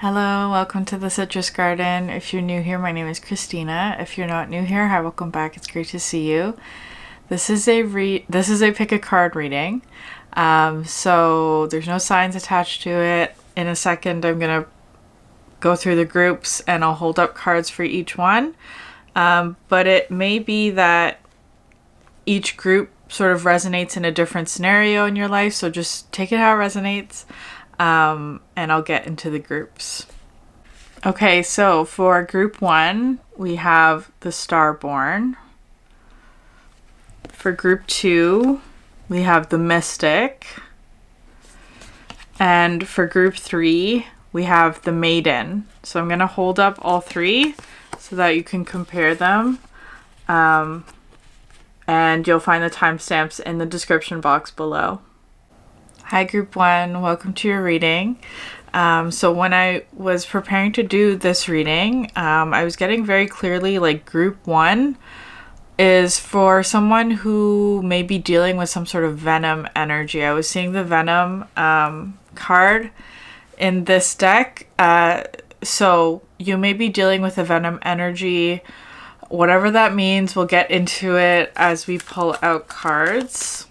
Hello, welcome to the Citrus Garden. If you're new here, my name is Christina. If you're not new here, hi, welcome back. It's great to see you. This is a pick a card reading. So there's no signs attached to it. In a second, I'm gonna go through the groups and I'll hold up cards for each one. But it may be that each group sort of resonates in a different scenario in your life. So just take it how it resonates. And I'll get into the groups. Okay, so for group 1, we have the Starborn. For group 2, we have the Mystic. And for group 3, we have the Maiden. So I'm going to hold up all three so that you can compare them. And you'll find the timestamps in the description box below. Hi group 1, welcome to your reading. So when I was preparing to do this reading, I was getting very clearly like group 1 is for someone who may be dealing with some sort of Venom energy. I was seeing the Venom card in this deck. So you may be dealing with a Venom energy. Whatever that means, we'll get into it as we pull out cards.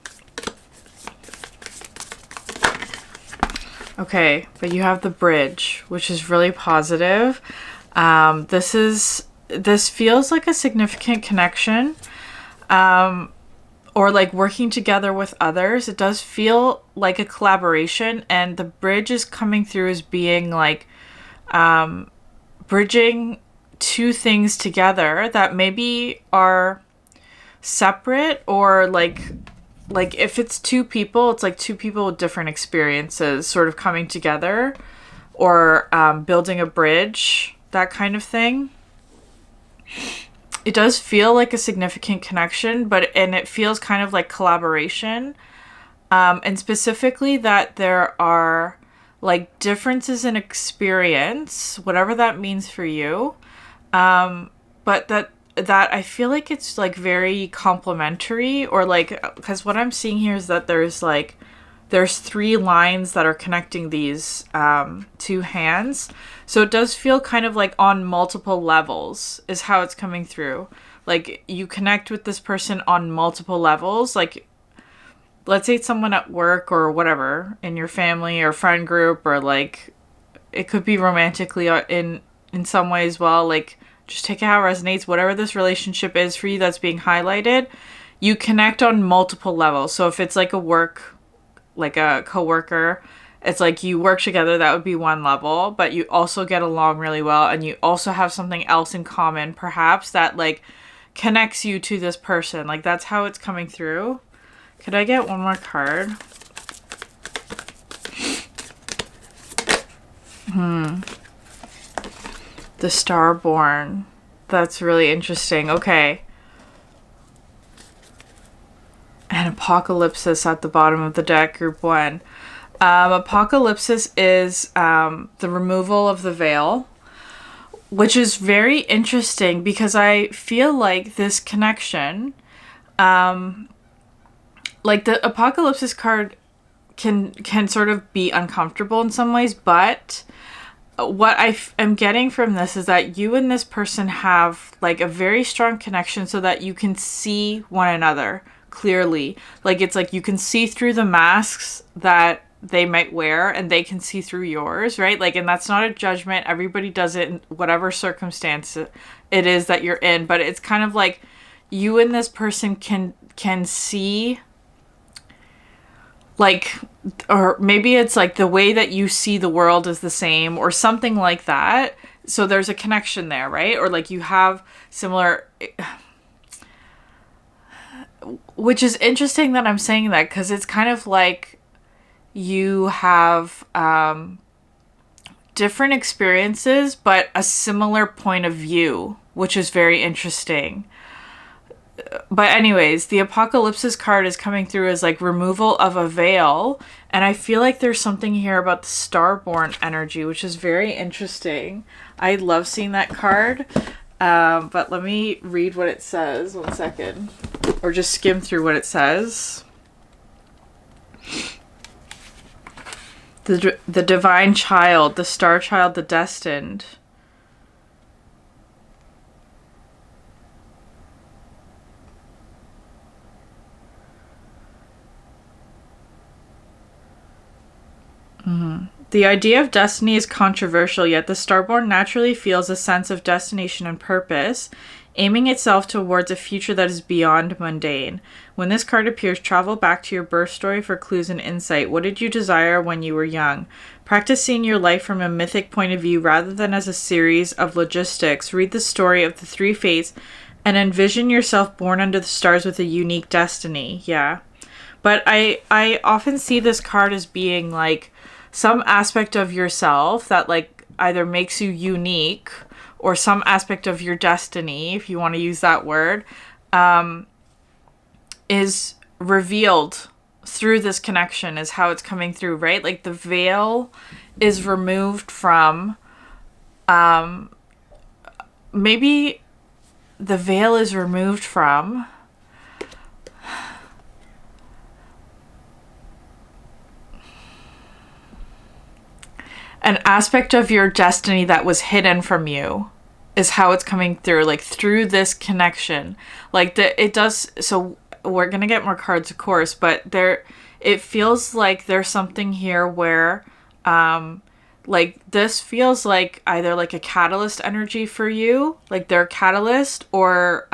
Okay, but you have the bridge, which is really positive. This feels like a significant connection, or like working together with others. It does feel like a collaboration, and the bridge is coming through as being like bridging two things together that maybe are separate, or like if it's two people, it's like two people with different experiences sort of coming together, or building a bridge, that kind of thing. It does feel like a significant connection, and it feels kind of like collaboration. And specifically that there are like differences in experience, whatever that means for you. But that I feel like it's like very complementary, or like, because what I'm seeing here is that there's three lines that are connecting these two hands. So it does feel kind of like on multiple levels is how it's coming through. Like you connect with this person on multiple levels. Like let's say it's someone at work or whatever, in your family or friend group, or like it could be romantically in some way as well. Like just take it how it resonates. Whatever this relationship is for you that's being highlighted, you connect on multiple levels. So if it's like a work, like a coworker, it's like you work together, that would be one level, but you also get along really well, and you also have something else in common, perhaps, that like connects you to this person. Like that's how it's coming through. Could I get one more card? The Starborn. That's really interesting. Okay. And Apocalypsis at the bottom of the deck, group 1. Apocalypsis is the removal of the veil, which is very interesting because I feel like this connection, like the Apocalypsis card can sort of be uncomfortable in some ways, but what I am getting from this is that you and this person have like a very strong connection, so that you can see one another clearly. Like it's like you can see through the masks that they might wear, and they can see through yours, right? Like, and that's not a judgment. Everybody does it in whatever circumstance it is that you're in, but it's kind of like you and this person can see, like, or maybe it's like the way that you see the world is the same, or something like that. So there's a connection there, right? Or like you have similar, which is interesting that I'm saying that, because it's kind of like you have different experiences, but a similar point of view, which is very interesting. But anyways, the Apocalypsis card is coming through as like removal of a veil. And I feel like there's something here about the Starborn energy, which is very interesting. I love seeing that card. But let me read what it says. 1 second. Or just skim through what it says. The divine child, the star child, the destined. The idea of destiny is controversial, yet the Starborn naturally feels a sense of destination and purpose, aiming itself towards a future that is beyond mundane. When this card appears, travel back to your birth story for clues and insight. What did you desire when you were young? Practice seeing your life from a mythic point of view rather than as a series of logistics. Read the story of the three fates and envision yourself born under the stars with a unique destiny. Yeah. But I often see this card as being like some aspect of yourself that like either makes you unique or some aspect of your destiny, if you want to use that word, is revealed through this connection, is how it's coming through, right? Like the veil is removed from, maybe the veil is removed from an aspect of your destiny that was hidden from you, is how it's coming through, like through this connection. Like it does. So we're going to get more cards, of course, but it feels like there's something here where, like this feels like either like a catalyst energy for you, like they're a catalyst, or,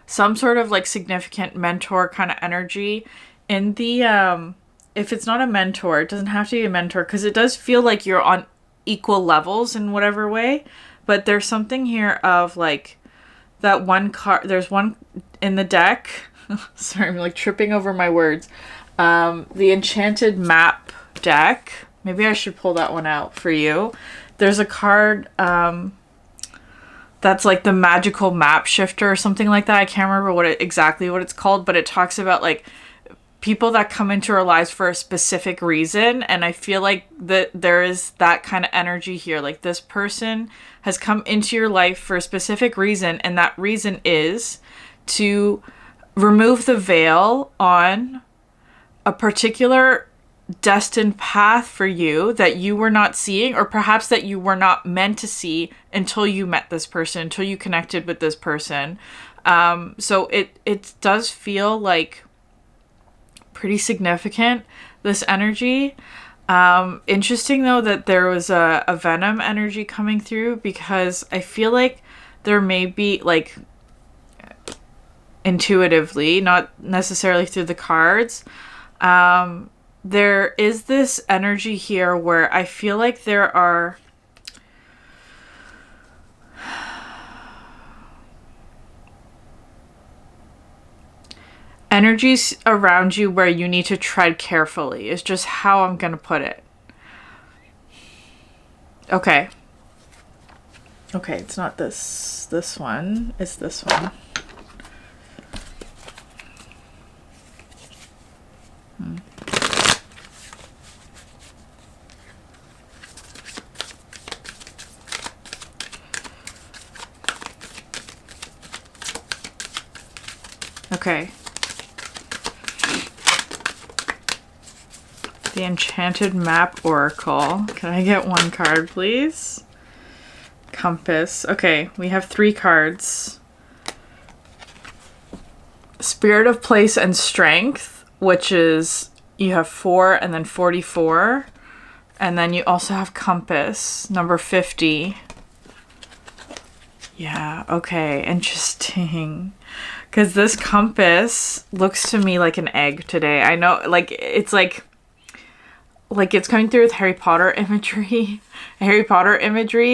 some sort of like significant mentor kind of energy in the, if it's not a mentor, it doesn't have to be a mentor, because it does feel like you're on equal levels in whatever way. But there's something here of like that one card. There's one in the deck. Sorry, I'm like tripping over my words. The Enchanted map deck. Maybe I should pull that one out for you. There's a card that's like the magical map shifter or something like that. I can't remember exactly what it's called, but it talks about like people that come into our lives for a specific reason. And I feel like that there is that kind of energy here. Like this person has come into your life for a specific reason. And that reason is to remove the veil on a particular destined path for you that you were not seeing, or perhaps that you were not meant to see until you met this person, until you connected with this person. So it does feel like pretty significant, this energy. Interesting though that there was a Venom energy coming through, because I feel like there may be like intuitively, not necessarily through the cards, there is this energy here where I feel like there are energies around you where you need to tread carefully, is just how I'm going to put it. Okay. Okay, it's not this one. It's this one. Okay. The Enchanted Map Oracle. Can I get one card, please? Compass. Okay, we have 3 cards. Spirit of Place and Strength, which is, you have 4 and then 44. And then you also have Compass, number 50. Yeah, okay, interesting. Because this compass looks to me like an egg today. I know, like, it's like it's coming through with Harry Potter imagery.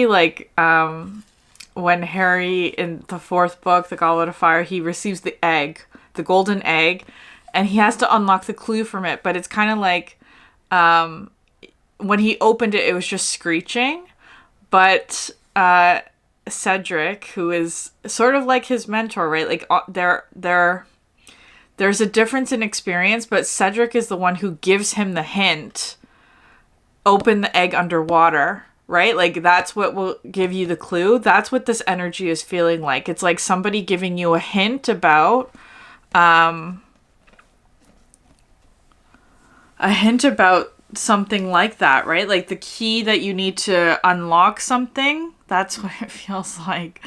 Like, when Harry, in the 4th book, The Goblet of Fire, he receives the egg, the golden egg, and he has to unlock the clue from it. But it's kind of like, when he opened it, it was just screeching. But, Cedric, who is sort of like his mentor, right? Like there's a difference in experience, but Cedric is the one who gives him the hint. Open the egg underwater, right? Like that's what will give you the clue. That's what this energy is feeling like. It's like somebody giving you a hint about something like that, right? Like the key that you need to unlock something. That's what it feels like.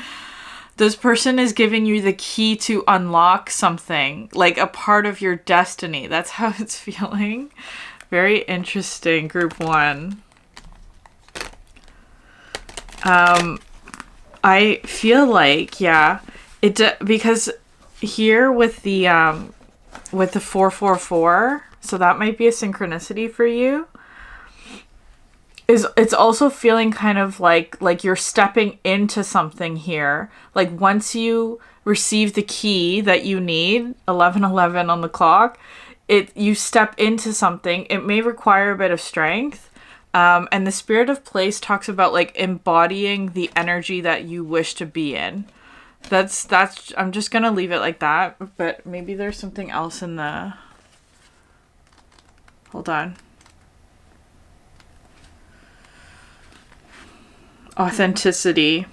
This person is giving you the key to unlock something, like a part of your destiny. That's how it's feeling. Very interesting, group 1. I feel like, yeah, because here with the 444, so that might be a synchronicity for you. It's also feeling kind of like you're stepping into something here. Like once you receive the key that you need, 11:11 on the clock, you step into something. It may require a bit of strength. And the Spirit of Place talks about like embodying the energy that you wish to be in. That's I'm just gonna leave it like that, but maybe there's something else in the... Hold on. Authenticity.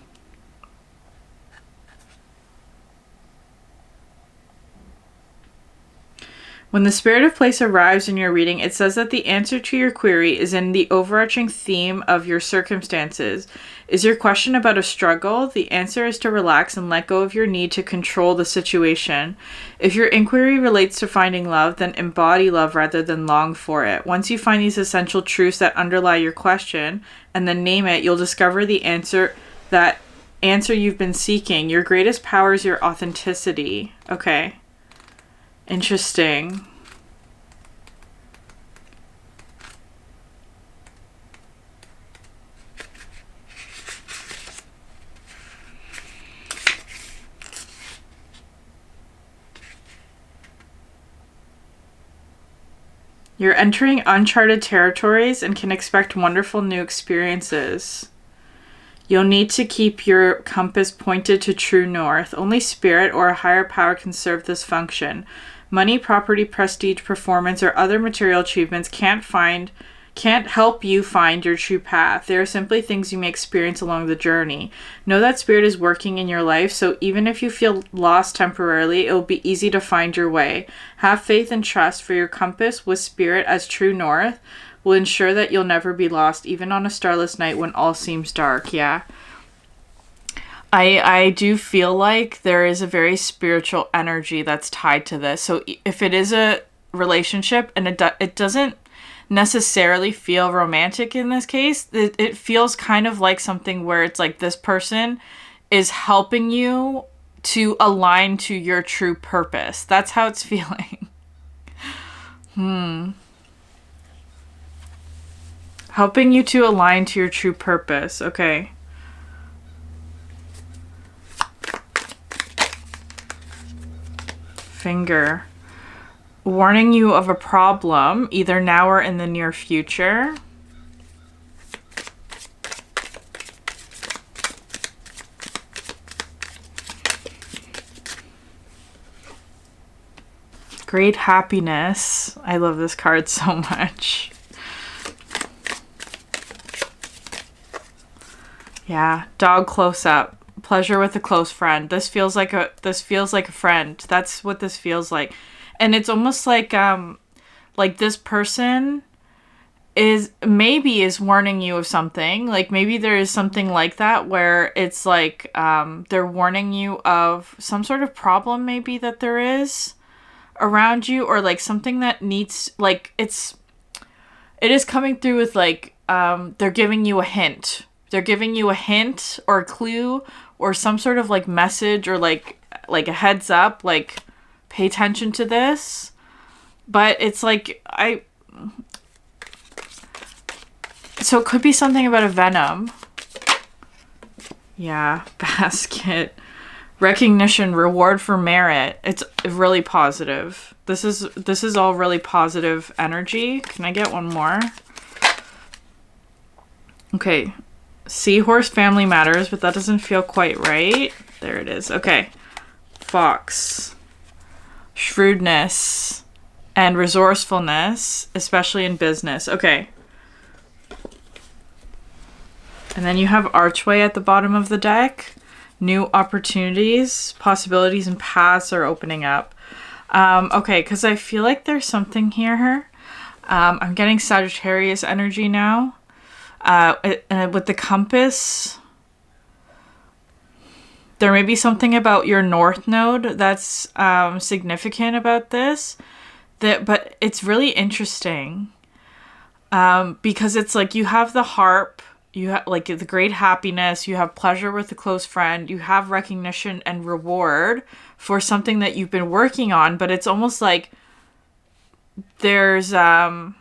When the Spirit of Place arrives in your reading, it says that the answer to your query is in the overarching theme of your circumstances. Is your question about a struggle? The answer is to relax and let go of your need to control the situation. If your inquiry relates to finding love, then embody love rather than long for it. Once you find these essential truths that underlie your question and then name it, you'll discover the answer you've been seeking. Your greatest power is your authenticity. Okay. Interesting. You're entering uncharted territories and can expect wonderful new experiences. You'll need to keep your compass pointed to true north. Only spirit or a higher power can serve this function. Money, property, prestige, performance, or other material achievements can't help you find your true path. They are simply things you may experience along the journey. Know that spirit is working in your life, so even if you feel lost temporarily, it will be easy to find your way. Have faith and trust, for your compass with spirit as true north will ensure that you'll never be lost, even on a starless night when all seems dark. Yeah. I do feel like there is a very spiritual energy that's tied to this. So if it is a relationship and it doesn't necessarily feel romantic in this case, it feels kind of like something where it's like this person is helping you to align to your true purpose. That's how it's feeling. Helping you to align to your true purpose. Okay. Finger. Warning you of a problem, either now or in the near future. Great happiness. I love this card so much. Yeah, dog close up. Pleasure with a close friend. This feels like a friend. That's what this feels like. And it's almost like this person is warning you of something. Like maybe there is something like that where it's like they're warning you of some sort of problem maybe that there is around you, or like something that needs, like it is coming through with like they're giving you a hint. They're giving you a hint or a clue or some sort of like message or like a heads up, like pay attention to this. But it's like so it could be something about a Venom. Yeah, basket. Recognition, reward for merit. It's really positive. This is all really positive energy. Can I get one more? Okay. Seahorse, family matters, but that doesn't feel quite right. There it is. Okay. Fox. Shrewdness and resourcefulness, especially in business. Okay. And then you have Archway at the bottom of the deck. New opportunities, possibilities, and paths are opening up. Okay, because I feel like there's something here. I'm getting Sagittarius energy now. And with the compass, there may be something about your north node that's significant about this. But it's really interesting because it's like you have the harp, you have like the great happiness, you have pleasure with a close friend, you have recognition and reward for something that you've been working on, but it's almost like there's and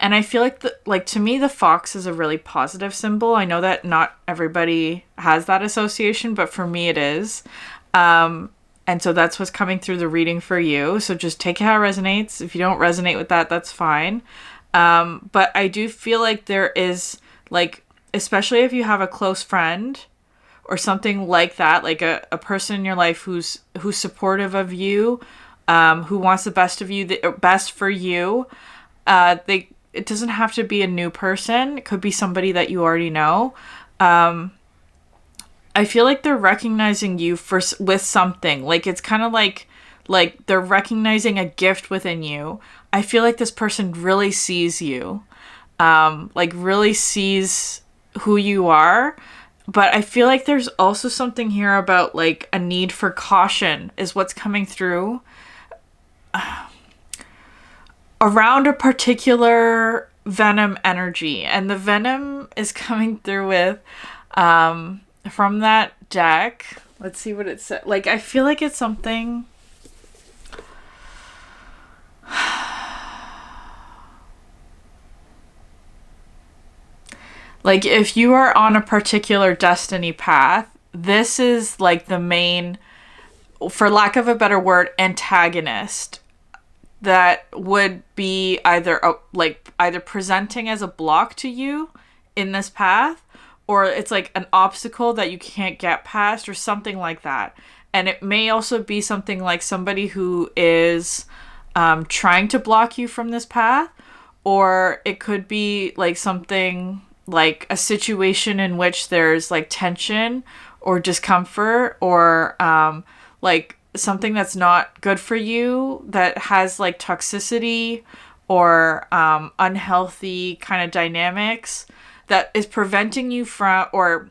I feel like to me the fox is a really positive symbol. I know that not everybody has that association, but for me it is. And so that's what's coming through the reading for you. So just take it how it resonates. If you don't resonate with that, that's fine. But I do feel like there is, like, especially if you have a close friend or something like that, like a person in your life who's supportive of you, who wants the best of you, the best for you. It doesn't have to be a new person. It could be somebody that you already know. I feel like they're recognizing you with something. Like, it's kind of like they're recognizing a gift within you. I feel like this person really sees you, like really sees who you are. But I feel like there's also something here about like a need for caution is what's coming through around a particular Venom energy. And the Venom is coming through with, from that deck, let's see what it said. Like, I feel like it's something. Like, if you are on a particular destiny path, this is like the main, for lack of a better word, antagonist that would be either presenting as a block to you in this path, or it's like an obstacle that you can't get past or something like that. And it may also be something like somebody who is trying to block you from this path, or it could be like something like a situation in which there's like tension or discomfort, or like something that's not good for you, that has like toxicity or unhealthy kind of dynamics that is preventing you from, or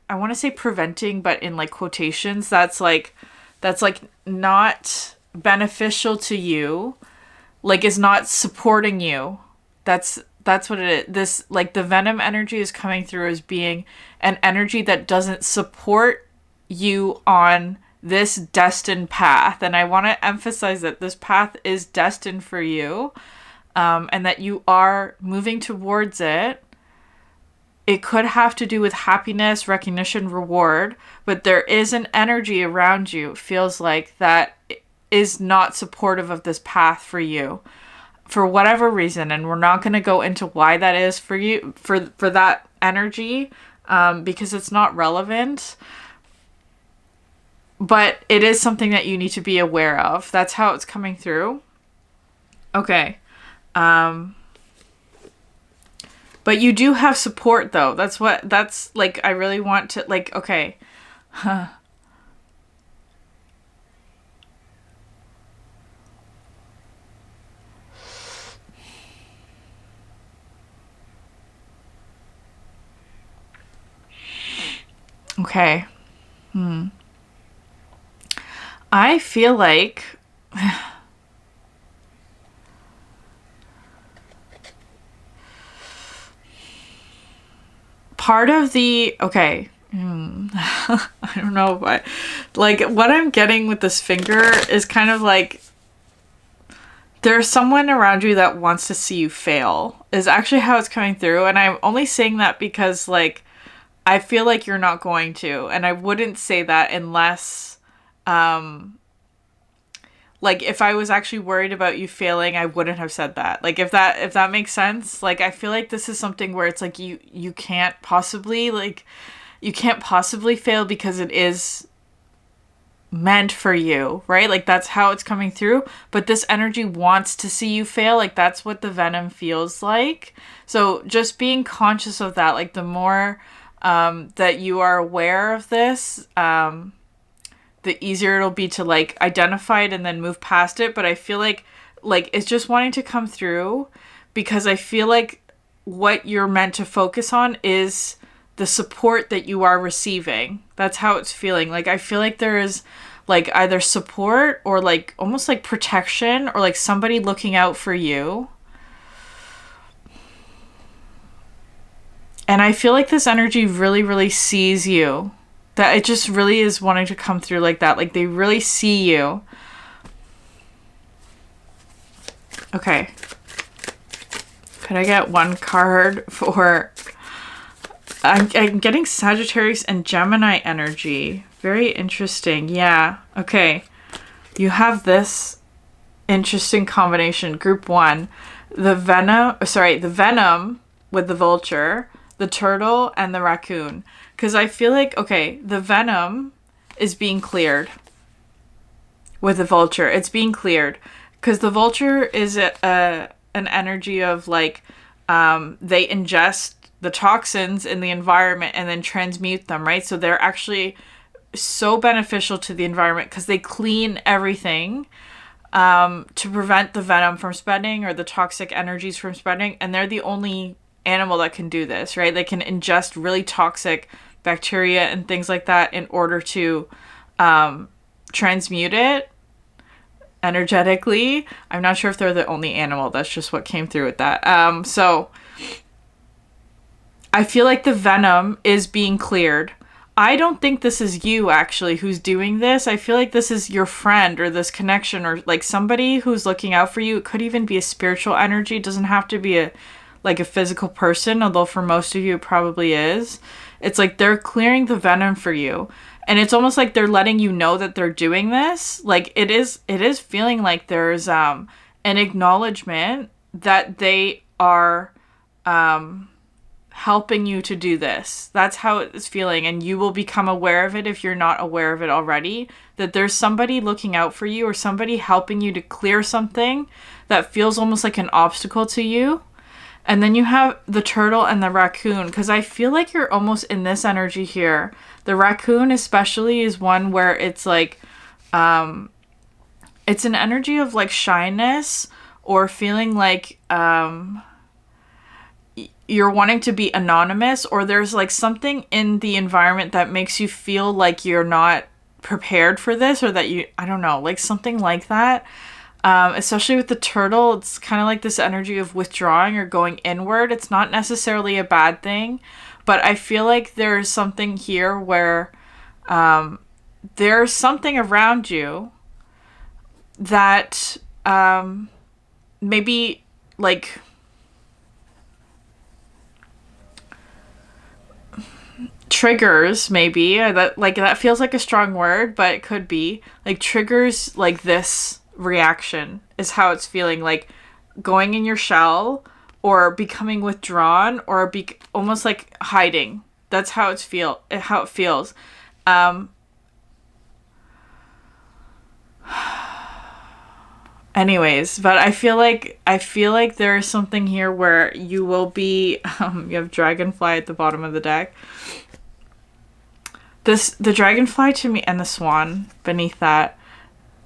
I want to say preventing, but in like quotations, that's like not beneficial to you, like is not supporting you. That's what it is. This, like, the Venom energy is coming through as being an energy that doesn't support you on this destined path. And I want to emphasize that this path is destined for you, and that you are moving towards it. It could have to do with happiness, recognition, reward, but there is an energy around you, it feels like, that is not supportive of this path for you for whatever reason. And we're not going to go into why that is for you, for that energy, because it's not relevant. But it is something that you need to be aware of. That's how it's coming through. Okay. But you do have support, though. That's like, I really want to, like, okay. Okay. I feel like part of the, okay, I don't know, but like what I'm getting with this finger is kind of like there's someone around you that wants to see you fail, is actually how it's coming through. And I'm only saying that because like I feel like you're not going to, and I wouldn't say that unless like if I was actually worried about you failing, I wouldn't have said that. Like if that makes sense. Like I feel like this is something where it's like you can't possibly fail because it is meant for you, right? Like that's how it's coming through. But this energy wants to see you fail. Like that's what the Venom feels like. So just being conscious of that, like the more that you are aware of this, the easier it'll be to like identify it and then move past it. But I feel like like, it's just wanting to come through, because I feel like what you're meant to focus on is the support that you are receiving. That's how it's feeling. Like, I feel like there is, like, either support or, like, almost like protection, or, like, somebody looking out for you. And I feel like this energy really, really sees you. That it just really is wanting to come through like that. Like, they really see you. Okay. Could I get one card for... I'm getting Sagittarius and Gemini energy. Very interesting. Yeah. Okay. You have this interesting combination. Group 1. The Venom with the vulture, the turtle, and the raccoon. Because I feel like, okay, the Venom is being cleared with the vulture. It's being cleared. Because the vulture is an energy of, like, they ingest the toxins in the environment and then transmute them, right? So they're actually so beneficial to the environment because they clean everything to prevent the venom from spreading or the toxic energies from spreading. And they're the only animal that can do this, right? They can ingest really toxic bacteria and things like that in order to transmute it energetically. I'm not sure if they're the only animal. That's just what came through with that. So I feel like the venom is being cleared. I don't think this is you actually who's doing this. I feel like this is your friend or this connection or like somebody who's looking out for you. It could even be a spiritual energy. It doesn't have to be a physical person, although for most of you it probably is. It's like they're clearing the venom for you. And it's almost like they're letting you know that they're doing this. Like it is feeling like there's an acknowledgement that they are helping you to do this. That's how it's feeling, and you will become aware of it if you're not aware of it already, that there's somebody looking out for you or somebody helping you to clear something that feels almost like an obstacle to you. And then you have the turtle and the raccoon, because I feel like you're almost in this energy here. The raccoon especially is one where it's like it's an energy of like shyness or feeling like you're wanting to be anonymous, or there's like something in the environment that makes you feel like you're not prepared for this, or that I don't know, like something like that. Especially with the turtle, it's kind of like this energy of withdrawing or going inward. It's not necessarily a bad thing, but I feel like there's something here where there's something around you that maybe like triggers, maybe that feels like a strong word, but it could be like triggers like this reaction is how it's feeling, like going in your shell or becoming withdrawn or almost like hiding. That's how it feels. Anyways, but I feel like there is something here where you will be you have dragonfly at the bottom of the deck. The dragonfly to me, and the swan beneath that,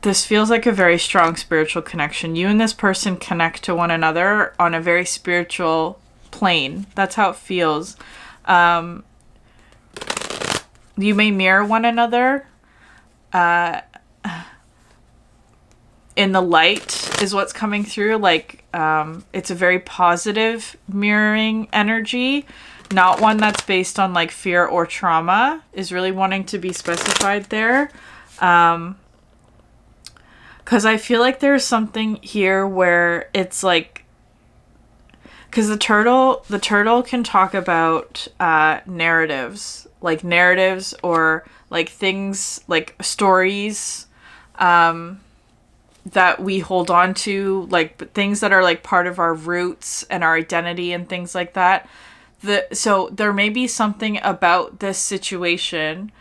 this feels like a very strong spiritual connection. You and this person connect to one another on a very spiritual plane. That's how it feels. You may mirror one another. In the light is what's coming through. Like, it's a very positive mirroring energy. Not one that's based on like fear or trauma is really wanting to be specified there. Because I feel like there's something here where it's like, because the turtle can talk about narratives or like things like stories that we hold on to, like things that are like part of our roots and our identity and things like that. So there may be something about this situation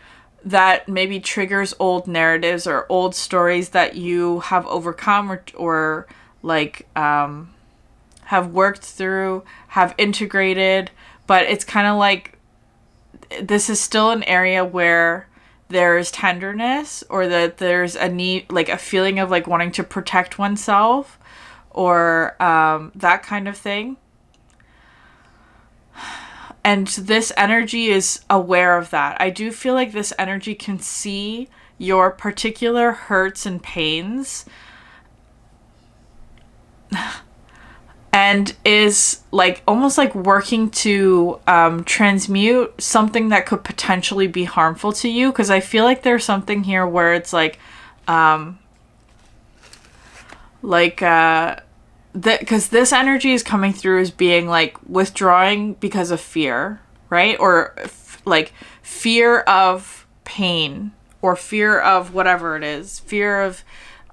that maybe triggers old narratives or old stories that you have overcome or like have worked through, have integrated, but it's kind of like this is still an area where there's tenderness or that there's a need, like a feeling of like wanting to protect oneself or that kind of thing. And this energy is aware of that. I do feel like this energy can see your particular hurts and pains and is like almost like working to transmute something that could potentially be harmful to you. Because I feel like there's something here where it's like because this energy is coming through as being like withdrawing because of fear, right? Or like fear of pain or fear of whatever it is, fear of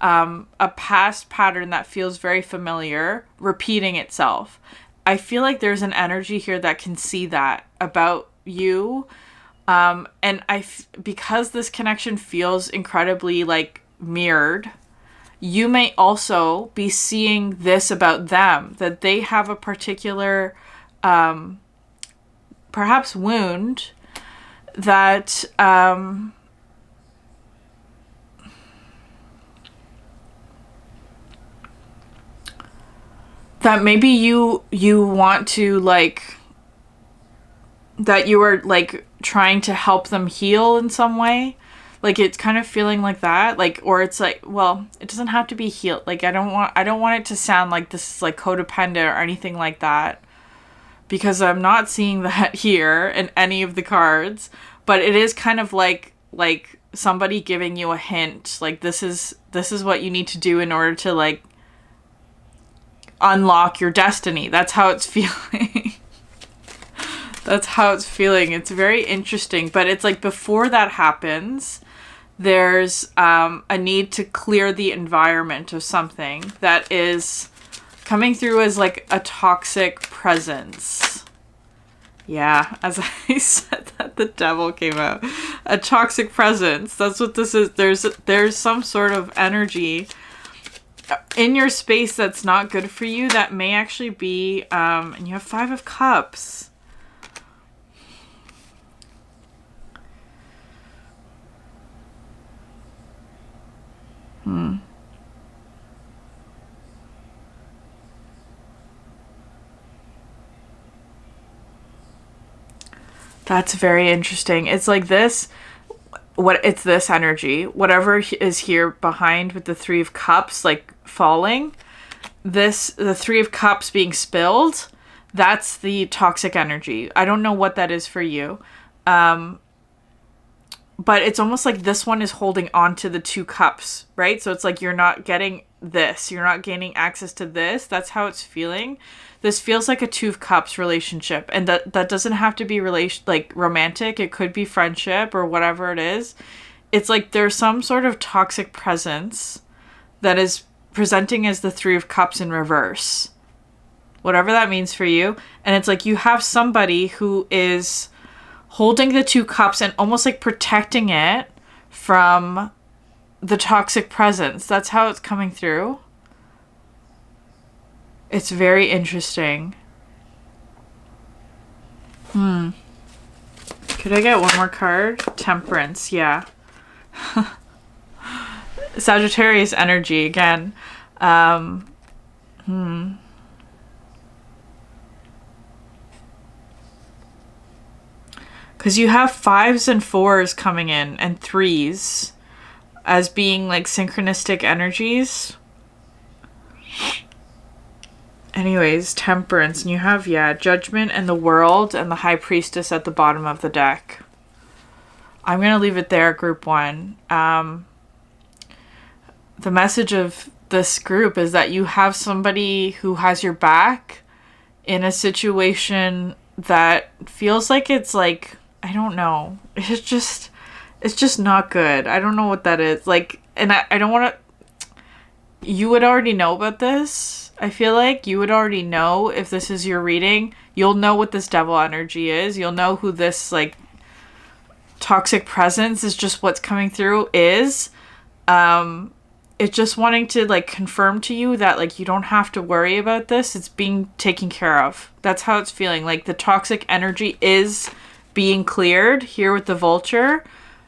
a past pattern that feels very familiar repeating itself. I feel like there's an energy here that can see that about you. And because this connection feels incredibly like mirrored, you may also be seeing this about them, that they have a particular, perhaps wound that, that maybe you want to like, that you are like trying to help them heal in some way. Like, it's kind of feeling like that, like, or it's like, well, it doesn't have to be healed. Like, I don't want it to sound like this is like codependent or anything like that, because I'm not seeing that here in any of the cards. But it is kind of like somebody giving you a hint, like this is what you need to do in order to like unlock your destiny. That's how it's feeling. That's how it's feeling. It's very interesting, but it's like before that happens, there's a need to clear the environment of something that is coming through as like a toxic presence. Yeah, as I said that, the devil came out. A toxic presence. That's what this is. There's some sort of energy in your space that's not good for you that may actually be, and you have 5 of Cups. That's very interesting. It's like this, it's this energy, whatever is here behind with the 3 of Cups, like falling, the 3 of Cups being spilled, that's the toxic energy. I don't know what that is for you. But it's almost like this one is holding on to the 2 cups, right? So it's like you're not getting this. You're not gaining access to this. That's how it's feeling. This feels like a 2 of Cups relationship. And that doesn't have to be like romantic. It could be friendship or whatever it is. It's like there's some sort of toxic presence that is presenting as the 3 of Cups in reverse. Whatever that means for you. And it's like you have somebody who is holding the 2 cups and almost like protecting it from the toxic presence. That's how it's coming through. It's very interesting. Could I get one more card? Temperance, yeah. Sagittarius energy again. Because you have 5s and 4s coming in and 3s as being like synchronistic energies. Anyways, Temperance. And you have, Judgment and the World and the High Priestess at the bottom of the deck. I'm going to leave it there, group 1. The message of this group is that you have somebody who has your back in a situation that feels like it's like, I don't know. It's just not good. I don't know what that is. Like, and I don't want to, you would already know about this. I feel like you would already know if this is your reading. You'll know what this devil energy is. You'll know who this like toxic presence is, just what's coming through is. It's just wanting to like confirm to you that like you don't have to worry about this. It's being taken care of. That's how it's feeling. Like the toxic energy is being cleared here with the Vulture.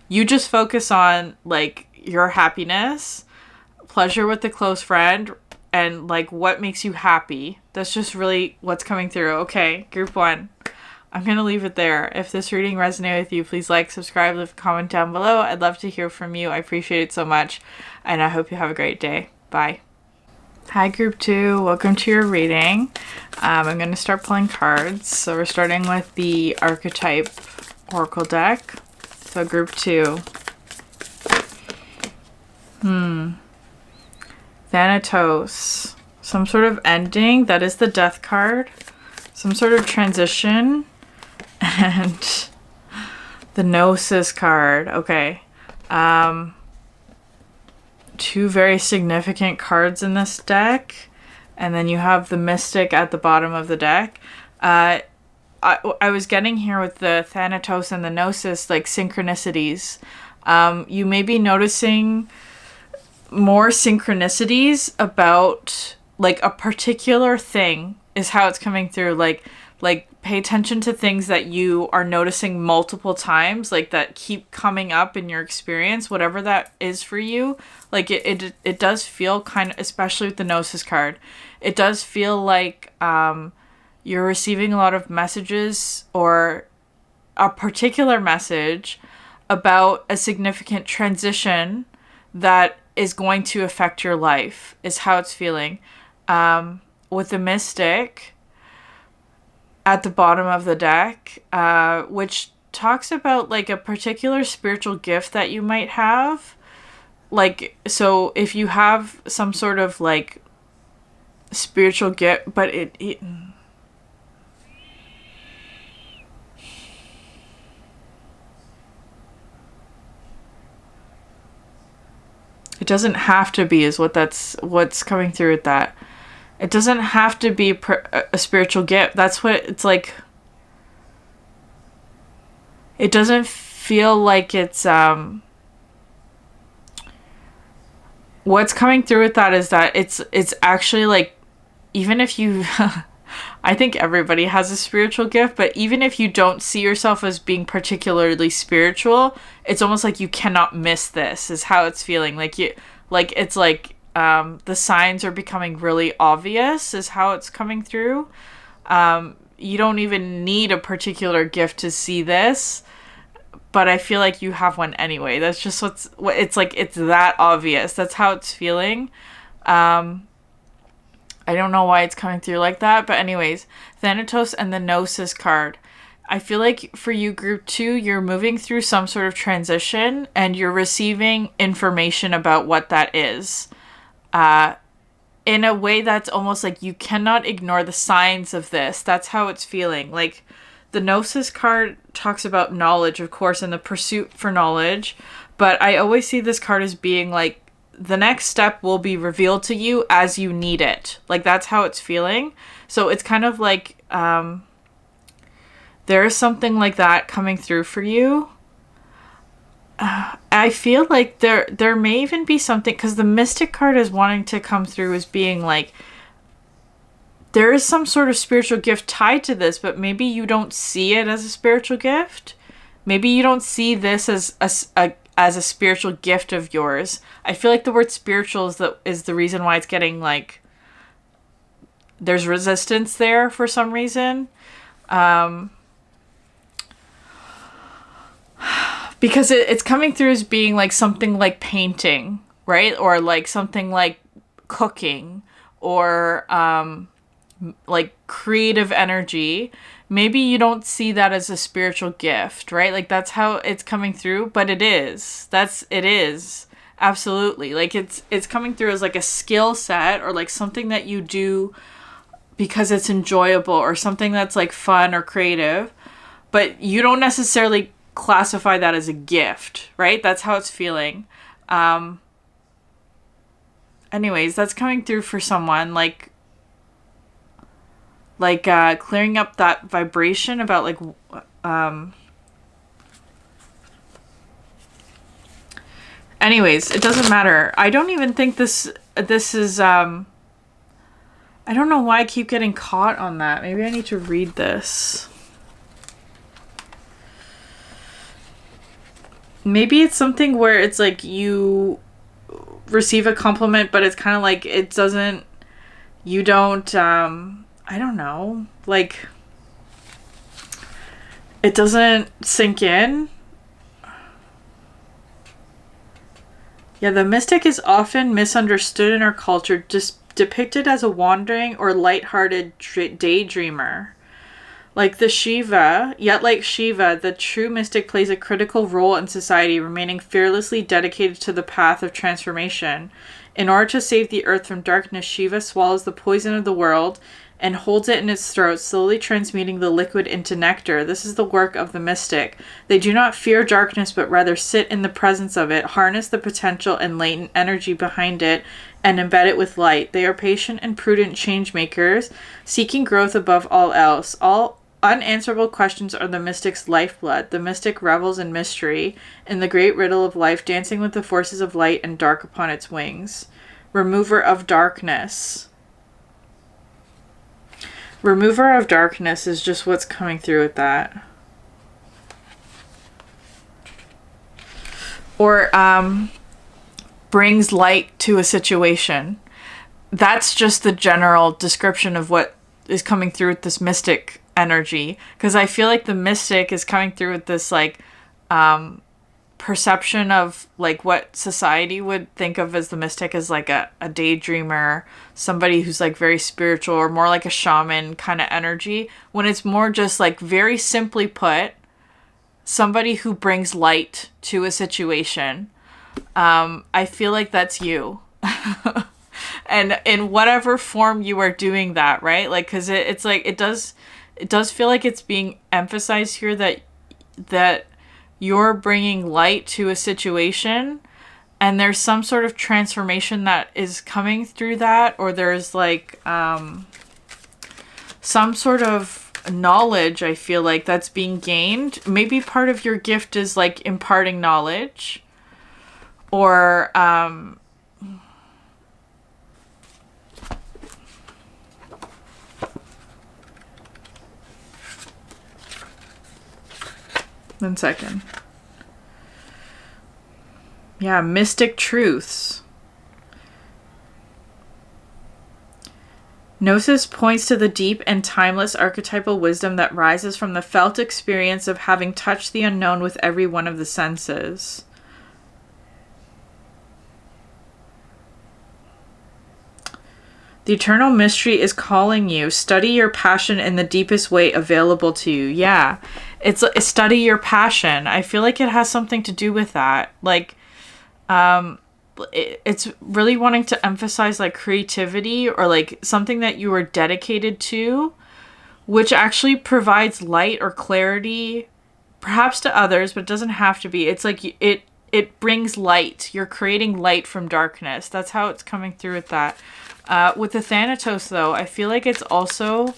You just focus on like your happiness, pleasure with the close friend, and like what makes you happy. That's just really what's coming through. Okay, group 1. I'm going to leave it there. If this reading resonated with you, please like, subscribe, leave a comment down below. I'd love to hear from you. I appreciate it so much. And I hope you have a great day. Bye. Hi, group 2. Welcome to your reading. I'm going to start pulling cards. So we're starting with the Archetype Oracle deck. So group 2. Thanatos. Some sort of ending. That is the Death card. Some sort of transition. And the Gnosis card. Okay. 2 very significant cards in this deck. And then you have the Mystic at the bottom of the deck. I was getting here with the Thanatos and the Gnosis, like synchronicities. You may be noticing more synchronicities about like a particular thing is how it's coming through. Like pay attention to things that you are noticing multiple times, like that keep coming up in your experience, whatever that is for you. Like it does feel kind of, especially with the Gnosis card, it does feel like you're receiving a lot of messages or a particular message about a significant transition that is going to affect your life, is how it's feeling. With the Mystic at the bottom of the deck, which talks about like a particular spiritual gift that you might have. Like, so if you have some sort of like spiritual gift, but it doesn't have to be, is what's coming through with that. It doesn't have to be a spiritual gift. That's what it's like. It doesn't feel like it's what's coming through with that is that it's actually like, even if you I think everybody has a spiritual gift, but even if you don't see yourself as being particularly spiritual, it's almost like you cannot miss this, is how it's feeling. Like it's like the signs are becoming really obvious, is how it's coming through. You don't even need a particular gift to see this, but I feel like you have one anyway. That's just it's like, it's that obvious. That's how it's feeling. I don't know why it's coming through like that, but anyways, Thanatos and the Gnosis card. I feel like for you, group 2, you're moving through some sort of transition and you're receiving information about what that is. In a way that's almost like you cannot ignore the signs of this. That's how it's feeling. Like, the Gnosis card talks about knowledge, of course, and the pursuit for knowledge. But I always see this card as being like, the next step will be revealed to you as you need it. Like, that's how it's feeling. So it's kind of like, there is something like that coming through for you. I feel like there may even be something, because the Mystic card is wanting to come through as being like, there is some sort of spiritual gift tied to this, but maybe you don't see it as a spiritual gift. Maybe you don't see this as a spiritual gift of yours. I feel like the word spiritual is the reason why it's getting like, there's resistance there for some reason. Because it's coming through as being like something like painting, right? Or like something like cooking, or like creative energy. Maybe you don't see that as a spiritual gift, right? Like, that's how it's coming through, but it is. It is. Absolutely. Like, it's coming through as like a skill set, or like something that you do because it's enjoyable, or something that's like fun or creative, but you don't necessarily classify that as a gift, right? That's how it's feeling. Anyways, that's coming through for someone, like clearing up that vibration about like anyways, it doesn't matter. I don't even think this is I don't know why I keep getting caught on that. Maybe I need to read this. Maybe it's something where it's like you receive a compliment, but it's kind of like it doesn't You don't, I don't know, like, it doesn't sink in. Yeah, the mystic is often misunderstood in our culture, just depicted as a wandering or lighthearted daydreamer. Like like Shiva, the true mystic plays a critical role in society, remaining fearlessly dedicated to the path of transformation. In order to save the earth from darkness, Shiva swallows the poison of the world and holds it in its throat, slowly transmuting the liquid into nectar. This is the work of the mystic. They do not fear darkness, but rather sit in the presence of it, harness the potential and latent energy behind it, and embed it with light. They are patient and prudent change makers, seeking growth above all else. All unanswerable questions are the mystic's lifeblood. The mystic revels in mystery, in the great riddle of life, dancing with the forces of light and dark upon its wings. Remover of darkness. Remover of darkness is just what's coming through with that. Or brings light to a situation. That's just the general description of what is coming through with this mystic energy. Because I feel like the mystic is coming through with this like perception of like what society would think of as the mystic as like a daydreamer, somebody who's like very spiritual or more like a shaman kind of energy, when it's more just like very simply put, somebody who brings light to a situation. I feel like that's you. And in whatever form you are doing that, right? Like, cause it's like, it does feel like it's being emphasized here that you're bringing light to a situation, and there's some sort of transformation that is coming through that, or there's like some sort of knowledge, I feel like, that's being gained. Maybe part of your gift is like imparting knowledge, or one second. Yeah, mystic truths. Gnosis points to the deep and timeless archetypal wisdom that rises from the felt experience of having touched the unknown with every one of the senses. The eternal mystery is calling you. Study your passion in the deepest way available to you. Yeah, it's study your passion. I feel like it has something to do with that. Like, it's really wanting to emphasize like creativity or like something that you are dedicated to, which actually provides light or clarity, perhaps to others, but it doesn't have to be. It's like it brings light. You're creating light from darkness. That's how it's coming through with that. With the Thanatos, though, I feel like it's also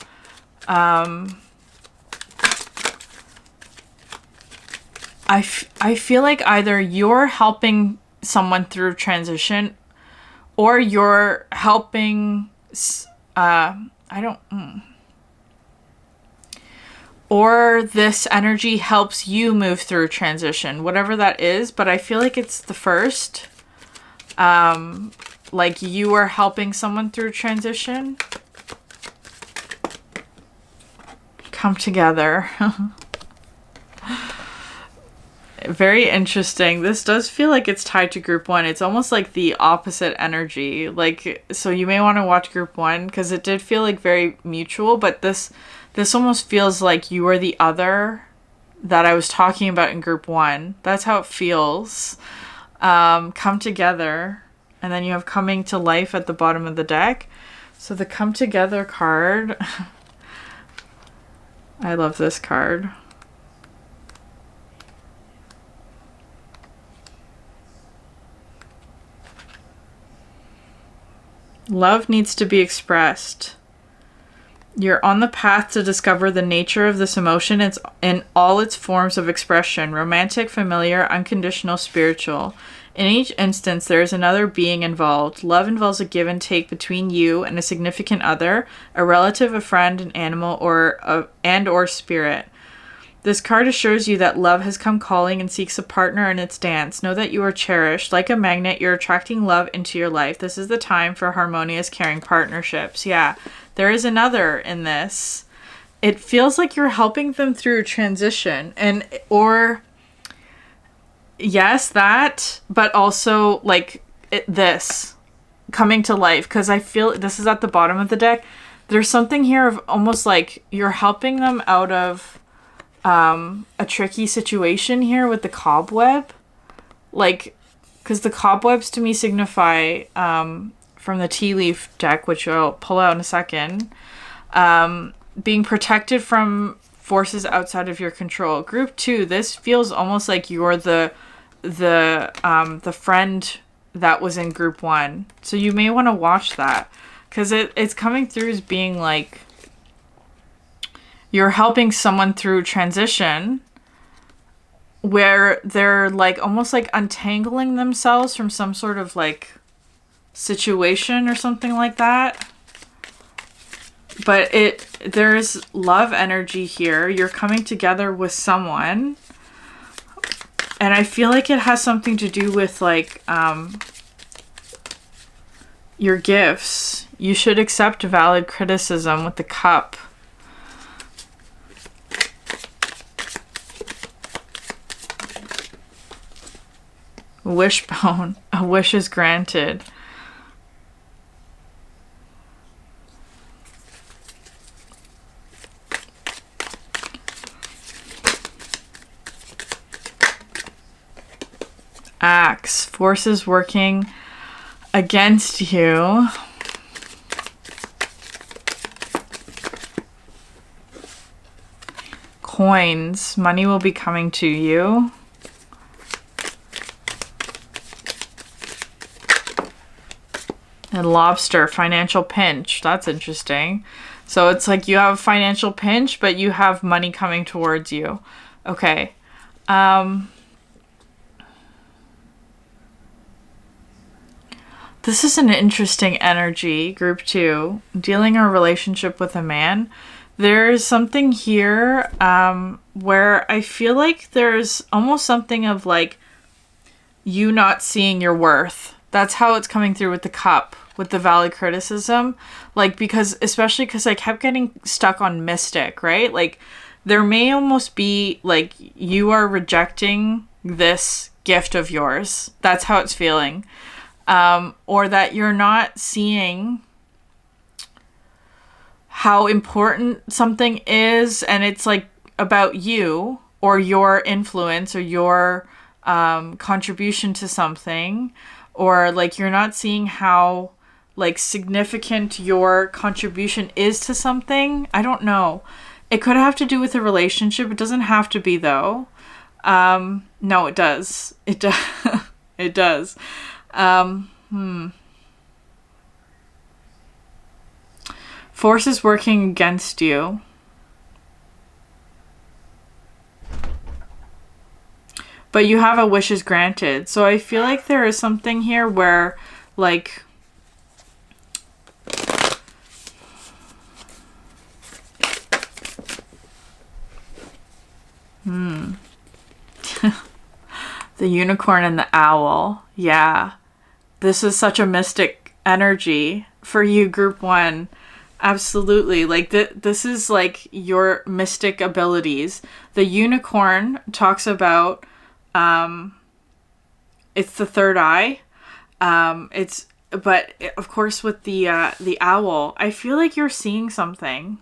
I feel like either you're helping someone through transition, or you're helping or this energy helps you move through transition, whatever that is, but I feel like it's the first. Like you are helping someone through transition. Come together. Very interesting. This does feel like it's tied to group one. It's almost like the opposite energy. Like, so you may want to watch group one because it did feel like very mutual, but this almost feels like you are the other that I was talking about in group one. That's how it feels. Come together. And then you have coming to life at the bottom of the deck. So the come together card. I love this card. Love needs to be expressed. You're on the path to discover the nature of this emotion. It's in all its forms of expression: romantic, familiar, unconditional, spiritual. In each instance, there is another being involved. Love involves a give and take between you and a significant other, a relative, a friend, an animal, or spirit. This card assures you that love has come calling and seeks a partner in its dance. Know that you are cherished. Like a magnet, you're attracting love into your life. This is the time for harmonious, caring partnerships. Yeah, there is another in this. It feels like you're helping them through transition or yes, that, but also like this coming to life. Because I feel this is at the bottom of the deck. There's something here of almost like you're helping them out of a tricky situation here with the cobweb. Like, because the cobwebs to me signify, from the tea leaf deck, which I'll pull out in a second, being protected from forces outside of your control. Group 2, this feels almost like you're the friend that was in group 1. So you may want to watch that, because it's coming through as being like you're helping someone through transition where they're like almost like untangling themselves from some sort of like situation or something like that. But there's love energy here. You're coming together with someone. And I feel like it has something to do with like your gifts. You should accept valid criticism with the cup. Wishbone. A wish is granted. Axe. Forces working against you. Coins. Money will be coming to you. And lobster. Financial pinch. That's interesting. So it's like you have a financial pinch, but you have money coming towards you. Okay. This is an interesting energy, group 2. Dealing a relationship with a man. There's something here where I feel like there's almost something of like you not seeing your worth. That's how it's coming through with the cup, with the valid criticism. Like, because, especially because I kept getting stuck on mystic, right? Like, there may almost be like you are rejecting this gift of yours. That's how it's feeling. Or that you're not seeing how important something is, and it's like about you or your influence or your contribution to something, or like you're not seeing how like significant your contribution is to something. I don't know. It could have to do with a relationship. It doesn't have to be though. No, it does. It does. It does. Forces working against you. But you have a wishes granted. So I feel like there is something here where like the unicorn and the owl. Yeah. This is such a mystic energy for you, group 1. Absolutely. Like this is like your mystic abilities. The unicorn talks about it's the third eye. But of course with the owl, I feel like you're seeing something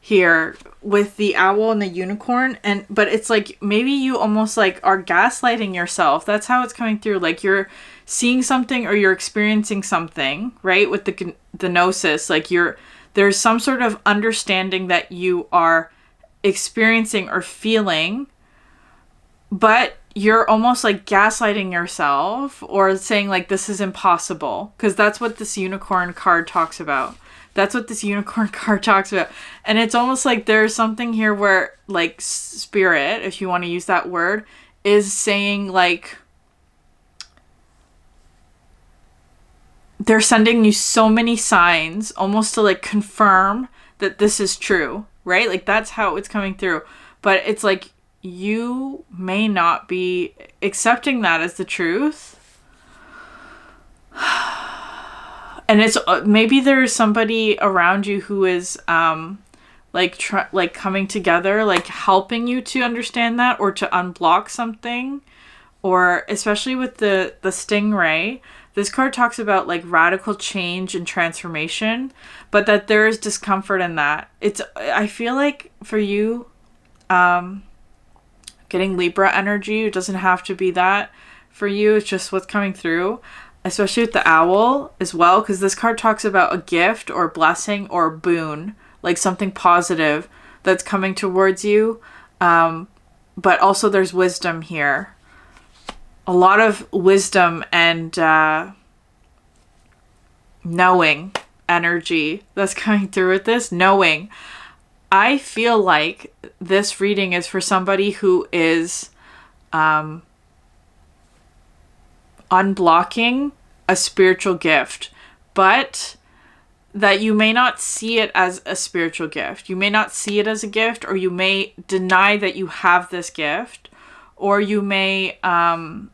here with the owl and the unicorn, but it's like maybe you almost like are gaslighting yourself. That's how it's coming through. Like you're seeing something or you're experiencing something, right? With the gnosis, like there's some sort of understanding that you are experiencing or feeling, but you're almost like gaslighting yourself or saying like this is impossible, because that's what this unicorn card talks about. That's what this unicorn card talks about. And it's almost like there's something here where like spirit, if you want to use that word, is saying like they're sending you so many signs almost to like confirm that this is true, right? Like that's how it's coming through. but it's like you may not be accepting that as the truth. And it's maybe there's somebody around you who is like coming together, like helping you to understand that or to unblock something. Or especially with the stingray, this card talks about like radical change and transformation, but that there is discomfort in that. I feel like for you, getting Libra energy, it doesn't have to be that for you. It's just what's coming through, especially with the owl as well, because this card talks about a gift or blessing or boon, like something positive that's coming towards you. But also there's wisdom here. A lot of wisdom and knowing energy that's coming through with this. Knowing. I feel like this reading is for somebody who is unblocking a spiritual gift, but that you may not see it as a spiritual gift. You may not see it as a gift, or you may deny that you have this gift. Or you may,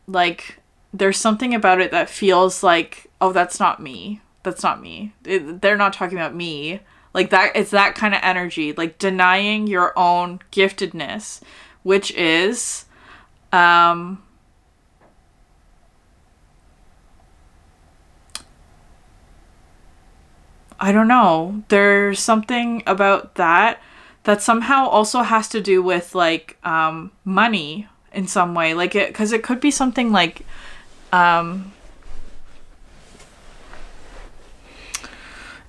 like, there's something about it that feels like, oh, that's not me. That's not me. They're not talking about me. Like, that, it's that kind of energy. Like, denying your own giftedness, which is, I don't know. There's something about that somehow also has to do with, like, money in some way, like because it could be something like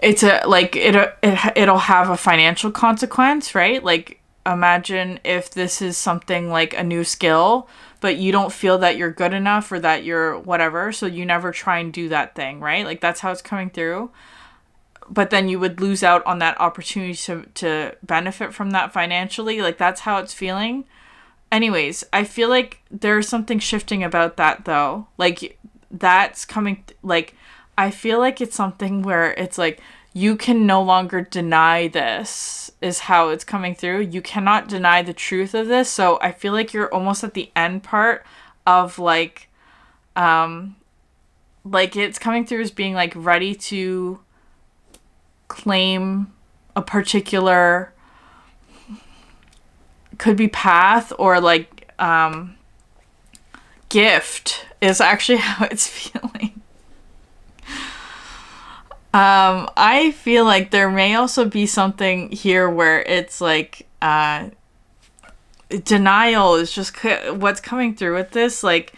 it's a like it'll have a financial consequence, right? Like imagine if this is something like a new skill, but you don't feel that you're good enough or that you're whatever, so you never try and do that thing, right? Like that's how it's coming through. But then you would lose out on that opportunity to benefit from that financially. Like that's how it's feeling. Anyways, I feel like there's something shifting about that though. Like that's coming, like, I feel like it's something where it's like, you can no longer deny this is how it's coming through. You cannot deny the truth of this. So I feel like you're almost at the end part of like it's coming through as being like ready to claim a particular, could be path or like gift is actually how it's feeling. I feel like there may also be something here where it's like denial is just what's coming through with this, like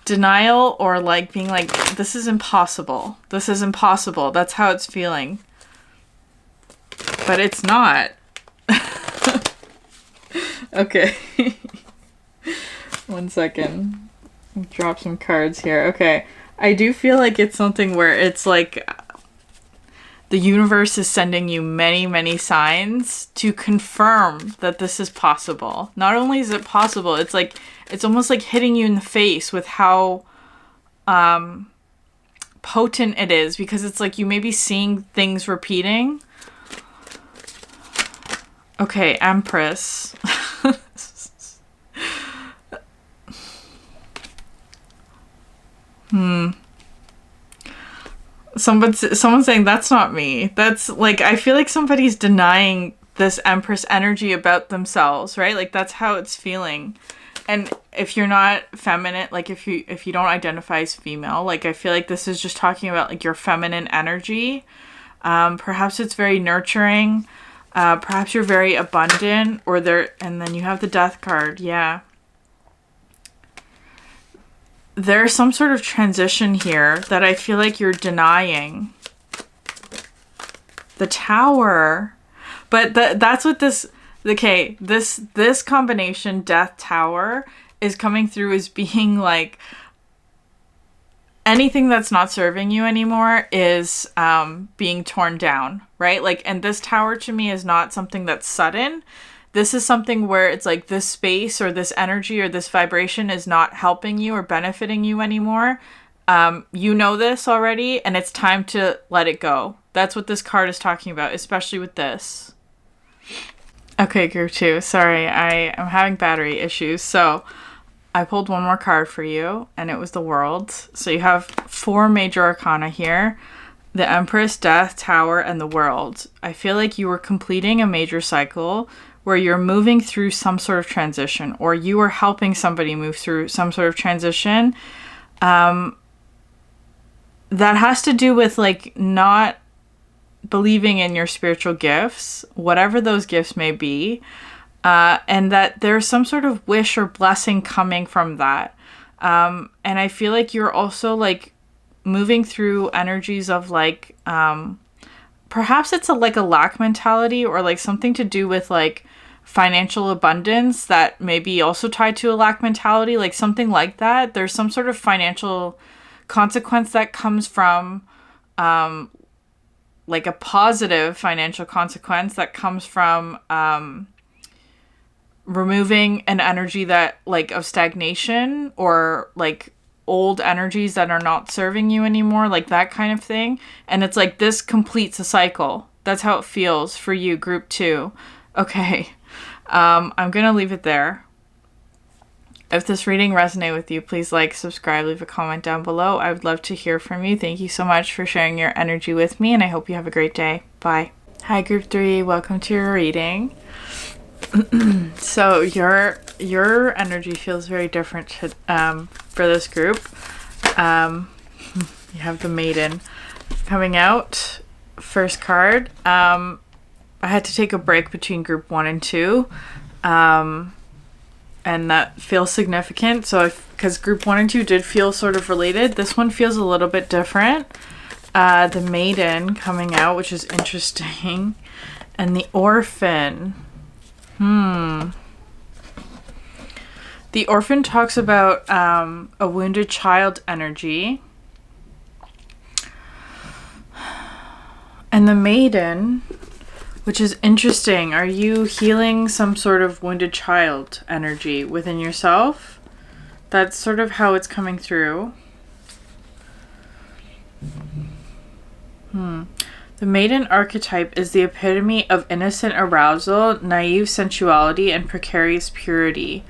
denial or like being like, this is impossible, that's how it's feeling, but it's not. Okay. 1 second. Drop some cards here. Okay. I do feel like it's something where it's like the universe is sending you many, many signs to confirm that this is possible. Not only is it possible, it's like, it's almost like hitting you in the face with how potent it is, because it's like you may be seeing things repeating. Okay, Empress. Someone's saying that's not me. That's like, I feel like somebody's denying this Empress energy about themselves, right? Like that's how it's feeling. And if you're not feminine, like if you don't identify as female, like I feel like this is just talking about like your feminine energy. Perhaps it's very nurturing. Perhaps you're very abundant, or and then you have the Death card. Yeah. There's some sort of transition here that I feel like you're denying. The Tower. But that's what this, okay, this combination, Death, Tower, is coming through as being like, anything that's not serving you anymore is being torn down, right? Like, and this Tower to me is not something that's sudden. This is something where it's like this space or this energy or this vibration is not helping you or benefiting you anymore. You know this already, and it's time to let it go. That's what this card is talking about, especially with this. Okay, group 2. Sorry, I am having battery issues. So I pulled one more card for you, and it was the World. So you have 4 major arcana here. The Empress, Death, Tower, and the World. I feel like you were completing a major cycle where you're moving through some sort of transition, or you are helping somebody move through some sort of transition. That has to do with like not believing in your spiritual gifts, whatever those gifts may be, and that there's some sort of wish or blessing coming from that. And I feel like you're also like moving through energies of like, perhaps it's like a lack mentality, or like something to do with like financial abundance that may be also tied to a lack mentality, like something like that. There's some sort of financial consequence that comes from, like a positive financial consequence that comes from removing an energy that like of stagnation, or like old energies that are not serving you anymore, like that kind of thing. And it's like this completes a cycle. That's how it feels for you, group 2. Okay. I'm gonna leave it there. If this reading resonated with you, please like, subscribe, leave a comment down below. I would love to hear from you. Thank you so much for sharing your energy with me, and I hope you have a great day. Bye. Hi, group 3. Welcome to your reading. So your energy feels very different to, for this group. You have the Maiden coming out. First card. I had to take a break between group 1 and 2. And that feels significant. So because group 1 and 2 did feel sort of related, this one feels a little bit different. The Maiden coming out, which is interesting. And the Orphan. The Orphan talks about a wounded child energy. And the Maiden, which is interesting. Are you healing some sort of wounded child energy within yourself? That's sort of how it's coming through. The Maiden archetype is the epitome of innocent arousal, naive sensuality, and precarious purity.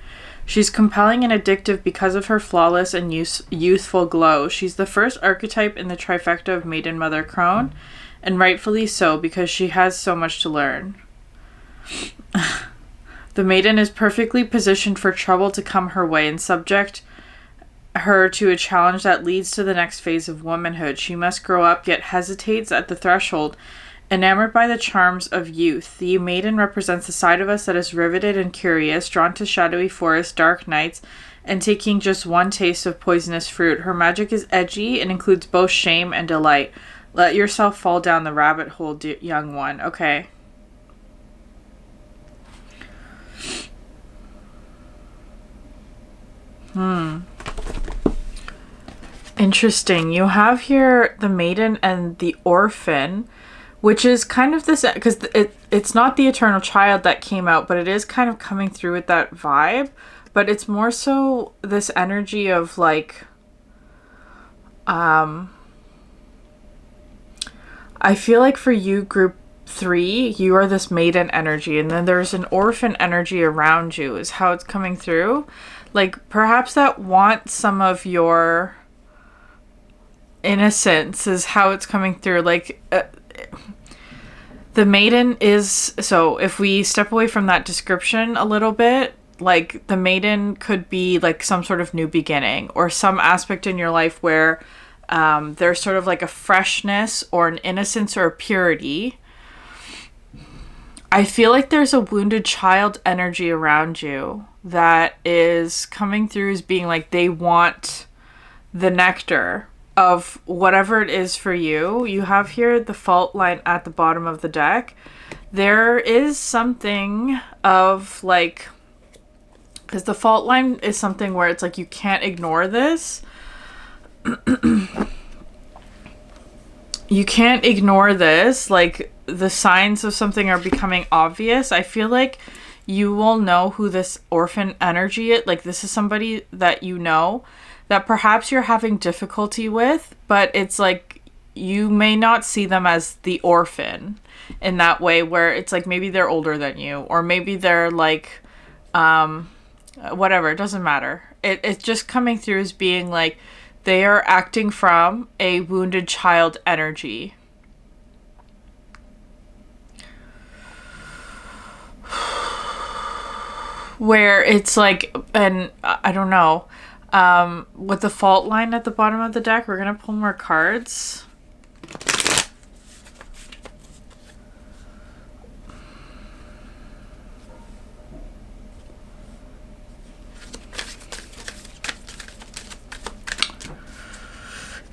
She's compelling and addictive because of her flawless and youthful glow. She's the first archetype in the trifecta of Maiden, Mother, Crone, and rightfully so, because she has so much to learn. The Maiden is perfectly positioned for trouble to come her way and subject her to a challenge that leads to the next phase of womanhood. She must grow up, yet hesitates at the threshold, enamored by the charms of youth. The Maiden represents the side of us that is riveted and curious, drawn to shadowy forests, dark nights, and taking just one taste of poisonous fruit. Her magic is edgy and includes both shame and delight. Let yourself fall down the rabbit hole, young one. Okay. Interesting. You have here the Maiden and the Orphan, which is kind of this, because it's not the eternal child that came out, but it is kind of coming through with that vibe. But it's more so this energy of like, I feel like for you, group 3, you are this Maiden energy, and then there's an Orphan energy around you is how it's coming through. Like perhaps that wants some of your innocence is how it's coming through. Like the Maiden is, so if we step away from that description a little bit, like the Maiden could be like some sort of new beginning, or some aspect in your life where there's sort of like a freshness or an innocence or a purity. I feel like there's a wounded child energy around you that is coming through as being like they want the nectar of whatever it is for you. You have here the fault line at the bottom of the deck. There is something of like, because the fault line is something where it's like you can't ignore this. You can't ignore this. Like the signs of something are becoming obvious. I feel like you will know who this Orphan energy is. Like this is somebody that you know that perhaps you're having difficulty with, but it's like you may not see them as the orphan in that way, where it's like maybe they're older than you, or maybe they're like whatever, it doesn't matter. It's just coming through as being like they are acting from a wounded child energy. Where it's like, and I don't know, with the fault line at the bottom of the deck, we're going to pull more cards.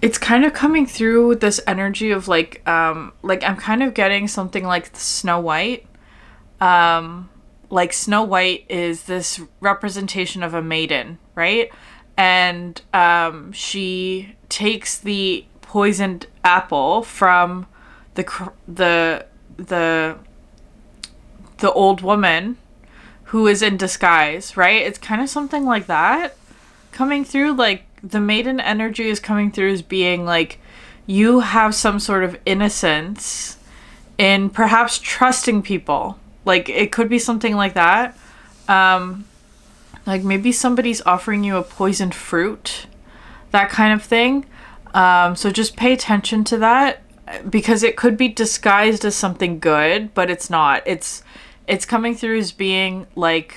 It's kind of coming through with this energy of like I'm kind of getting something like Snow White. Like Snow White is this representation of a maiden, right? And she takes the poisoned apple from the old woman who is in disguise, right? It's kind of something like that coming through. Like the maiden energy is coming through as being like you have some sort of innocence in perhaps trusting people. Like, it could be something like that. Like, maybe somebody's offering you a poisoned fruit. That kind of thing. So just pay attention to that. Because it could be disguised as something good, but it's not. It's coming through as being, like...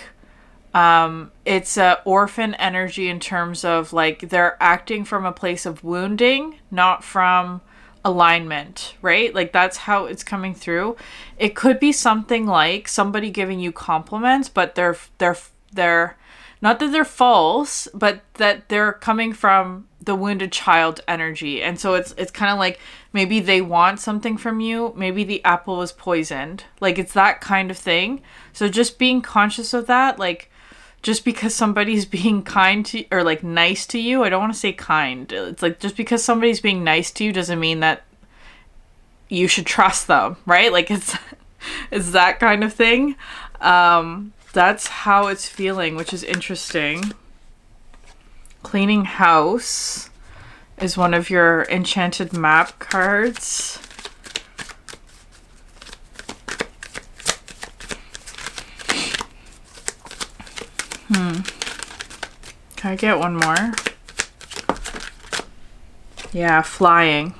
it's a orphan energy in terms of, like, they're acting from a place of wounding, not from... alignment, right? Like that's how it's coming through. It could be something like somebody giving you compliments, but they're not that they're false, but that they're coming from the wounded child energy. And so it's kind of like maybe they want something from you, maybe the apple was poisoned. Like it's that kind of thing. So just being conscious of that, like just because somebody's being kind to or like nice to you, I don't want to say kind. It's like just because somebody's being nice to you doesn't mean that you should trust them, right? Like it's that kind of thing. That's how it's feeling, which is interesting. Cleaning House is one of your Enchanted map cards. Can I get one more? Yeah, flying.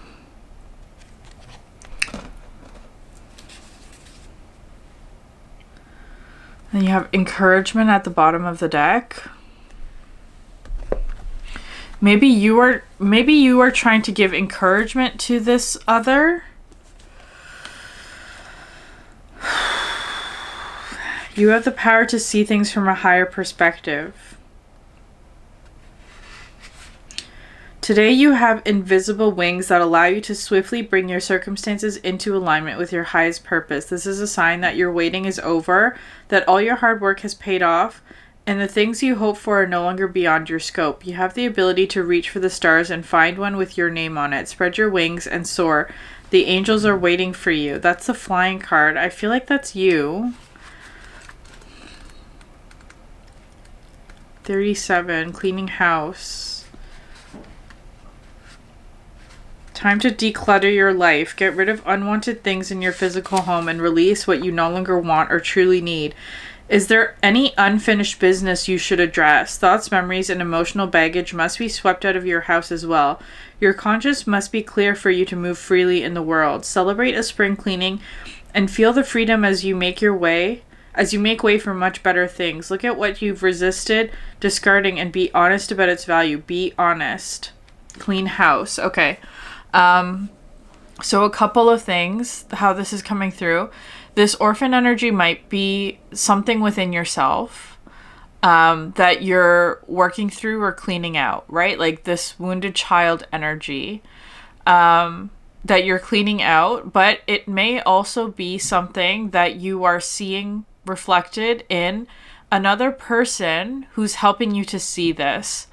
And you have encouragement at the bottom of the deck. Maybe you are trying to give encouragement to this other. You have the power to see things from a higher perspective. Today you have invisible wings that allow you to swiftly bring your circumstances into alignment with your highest purpose. This is a sign that your waiting is over, that all your hard work has paid off, and the things you hope for are no longer beyond your scope. You have the ability to reach for the stars and find one with your name on it. Spread your wings and soar. The angels are waiting for you. That's the flying card. I feel like that's you. 37, cleaning house. Time to declutter your life. Get rid of unwanted things in your physical home and release what you no longer want or truly need. Is there any unfinished business you should address? Thoughts, memories, and emotional baggage must be swept out of your house as well. Your conscience must be clear for you to move freely in the world. Celebrate a spring cleaning and feel the freedom as you make way for much better things. Look at what you've resisted discarding and be honest about its value. Be honest. Clean house. Okay. So a couple of things, how this is coming through. This orphan energy might be something within yourself that you're working through or cleaning out, right? Like this wounded child energy that you're cleaning out, but it may also be something that you are seeing reflected in another person who's helping you to see this.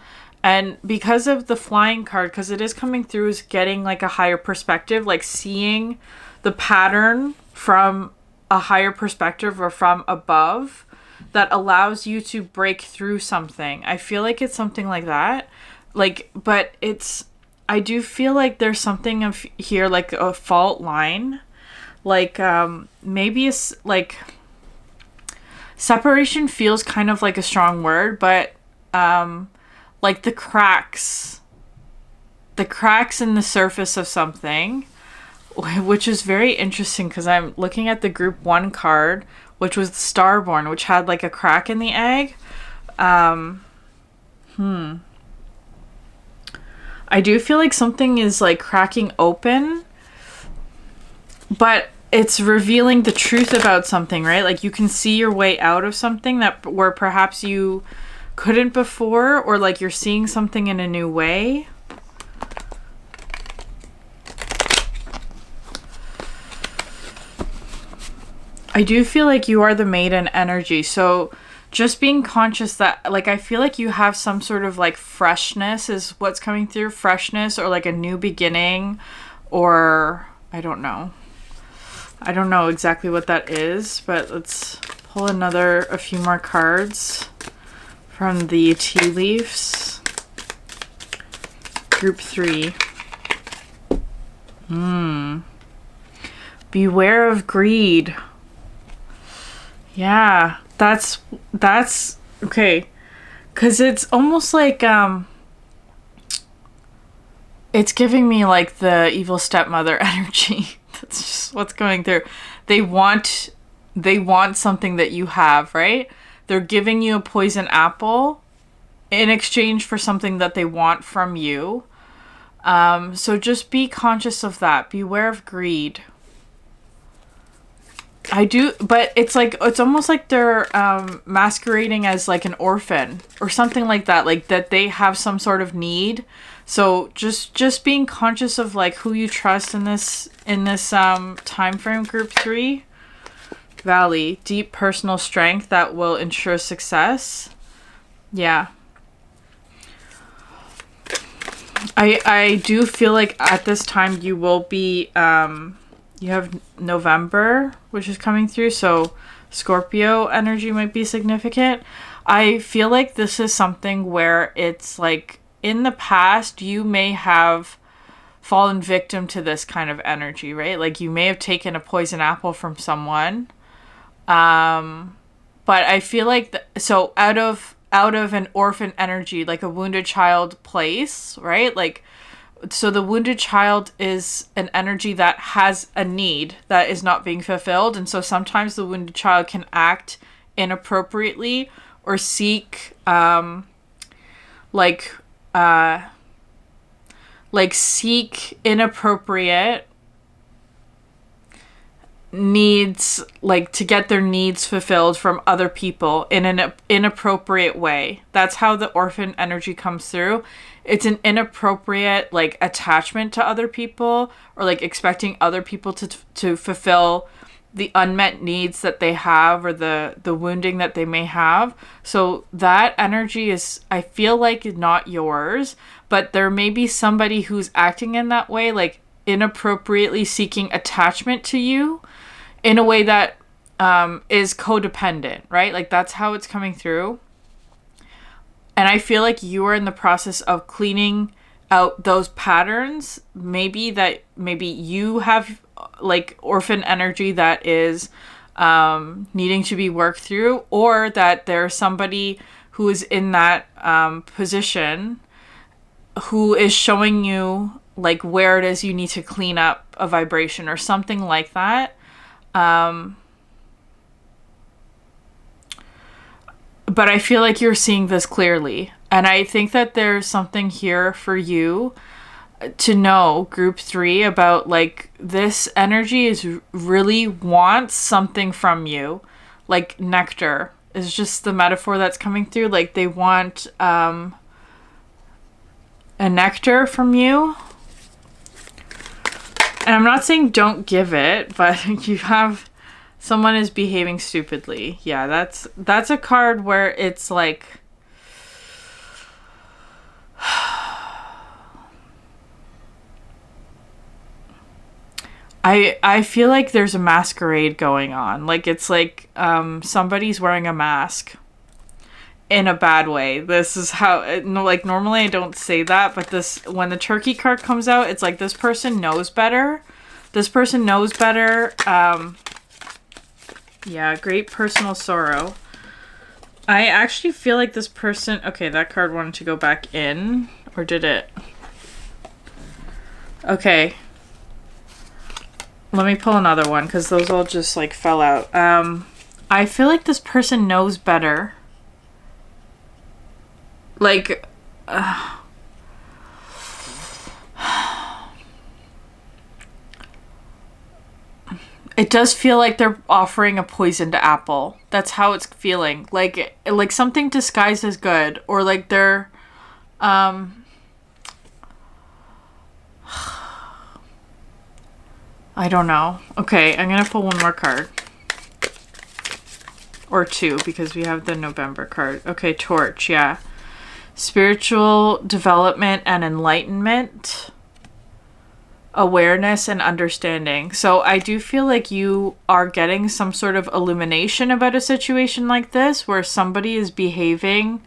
And because of the flying card, because it is coming through as getting like a higher perspective, like seeing the pattern from a higher perspective or from above that allows you to break through something. I feel like it's something like that. Like, but it's, I do feel like there's something of here, like a fault line. Like, maybe it's like separation feels kind of like a strong word, but, like the cracks in the surface of something, which is very interesting because I'm looking at the group 1 card, which was Starborn, which had like a crack in the egg. I do feel like something is like cracking open, but it's revealing the truth about something, right? Like you can see your way out of something that where perhaps you couldn't before, or like you're seeing something in a new way. I do feel like you are the Maiden energy. So just being conscious that, like, I feel like you have some sort of like freshness is what's coming through. Freshness, or like a new beginning, or I don't know. I don't know exactly what that is, but let's pull a few more cards from the tea leaves. Group 3. Beware of greed. Yeah, that's okay. 'Cause it's almost like it's giving me like the evil stepmother energy. That's just what's going through. They want something that you have, right? They're giving you a poison apple in exchange for something that they want from you. So just be conscious of that. Beware of greed. I do, but it's like, it's almost like they're masquerading as like an orphan or something like that, like that they have some sort of need. So just being conscious of like who you trust in this time frame. Group 3. Valley, deep personal strength that will ensure success. Yeah. I do feel like at this time you will be you have November, which is coming through, so Scorpio energy might be significant. I feel like this is something where it's like in the past you may have fallen victim to this kind of energy, right? Like you may have taken a poison apple from someone. But I feel like so out of an orphan energy, like a wounded child place, right? Like, so the wounded child is an energy that has a need that is not being fulfilled. And so sometimes the wounded child can act inappropriately or seek, seek inappropriate needs, like to get their needs fulfilled from other people in an inappropriate way. That's how the orphan energy comes through. It's an inappropriate like attachment to other people, or like expecting other people to fulfill the unmet needs that they have, or the wounding that they may have. So that energy is, I feel like, not yours, but there may be somebody who's acting in that way, like inappropriately seeking attachment to you in a way that is codependent, right? Like that's how it's coming through. And I feel like you are in the process of cleaning out those patterns. Maybe you have like orphan energy that is needing to be worked through, or that there's somebody who is in that position who is showing you like where it is you need to clean up a vibration or something like that. But I feel like you're seeing this clearly. And I think that there's something here for you to know, group 3, about like this energy is really wants something from you. Like nectar is just the metaphor that's coming through. Like they want a nectar from you. And I'm not saying don't give it, but you have someone is behaving stupidly. Yeah, that's a card where it's like I feel like there's a masquerade going on. Like it's like somebody's wearing a mask. in a bad way. This is how, like, normally I don't say that, but this, when the turkey card comes out, it's like this person knows better. This person knows better. Yeah, great personal sorrow. I actually feel like this person... Okay, that card wanted to go back in. Or did it? Okay. Let me pull another one, because those all just, like, fell out. I feel like this person knows better. Like... It does feel like they're offering a poisoned apple. That's how it's feeling. Like something disguised as good. Or like they're... I don't know. Okay, I'm gonna pull one more card. Or two, because we have the November card. Okay, Torch, yeah. Spiritual development and enlightenment. Awareness and understanding. So I do feel like you are getting some sort of illumination about a situation like this, where somebody is behaving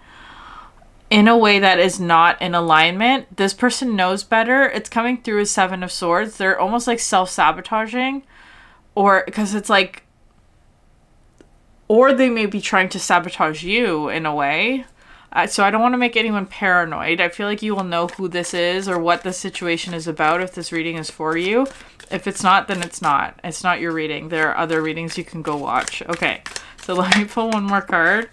in a way that is not in alignment. This person knows better. It's coming through as Seven of Swords. They're almost like self-sabotaging, or because it's like, or they may be trying to sabotage you in a way. So I don't want to make anyone paranoid. I feel like you will know who this is or what the situation is about if this reading is for you. If it's not, then it's not. It's not your reading. There are other readings you can go watch. Okay, so let me pull one more card.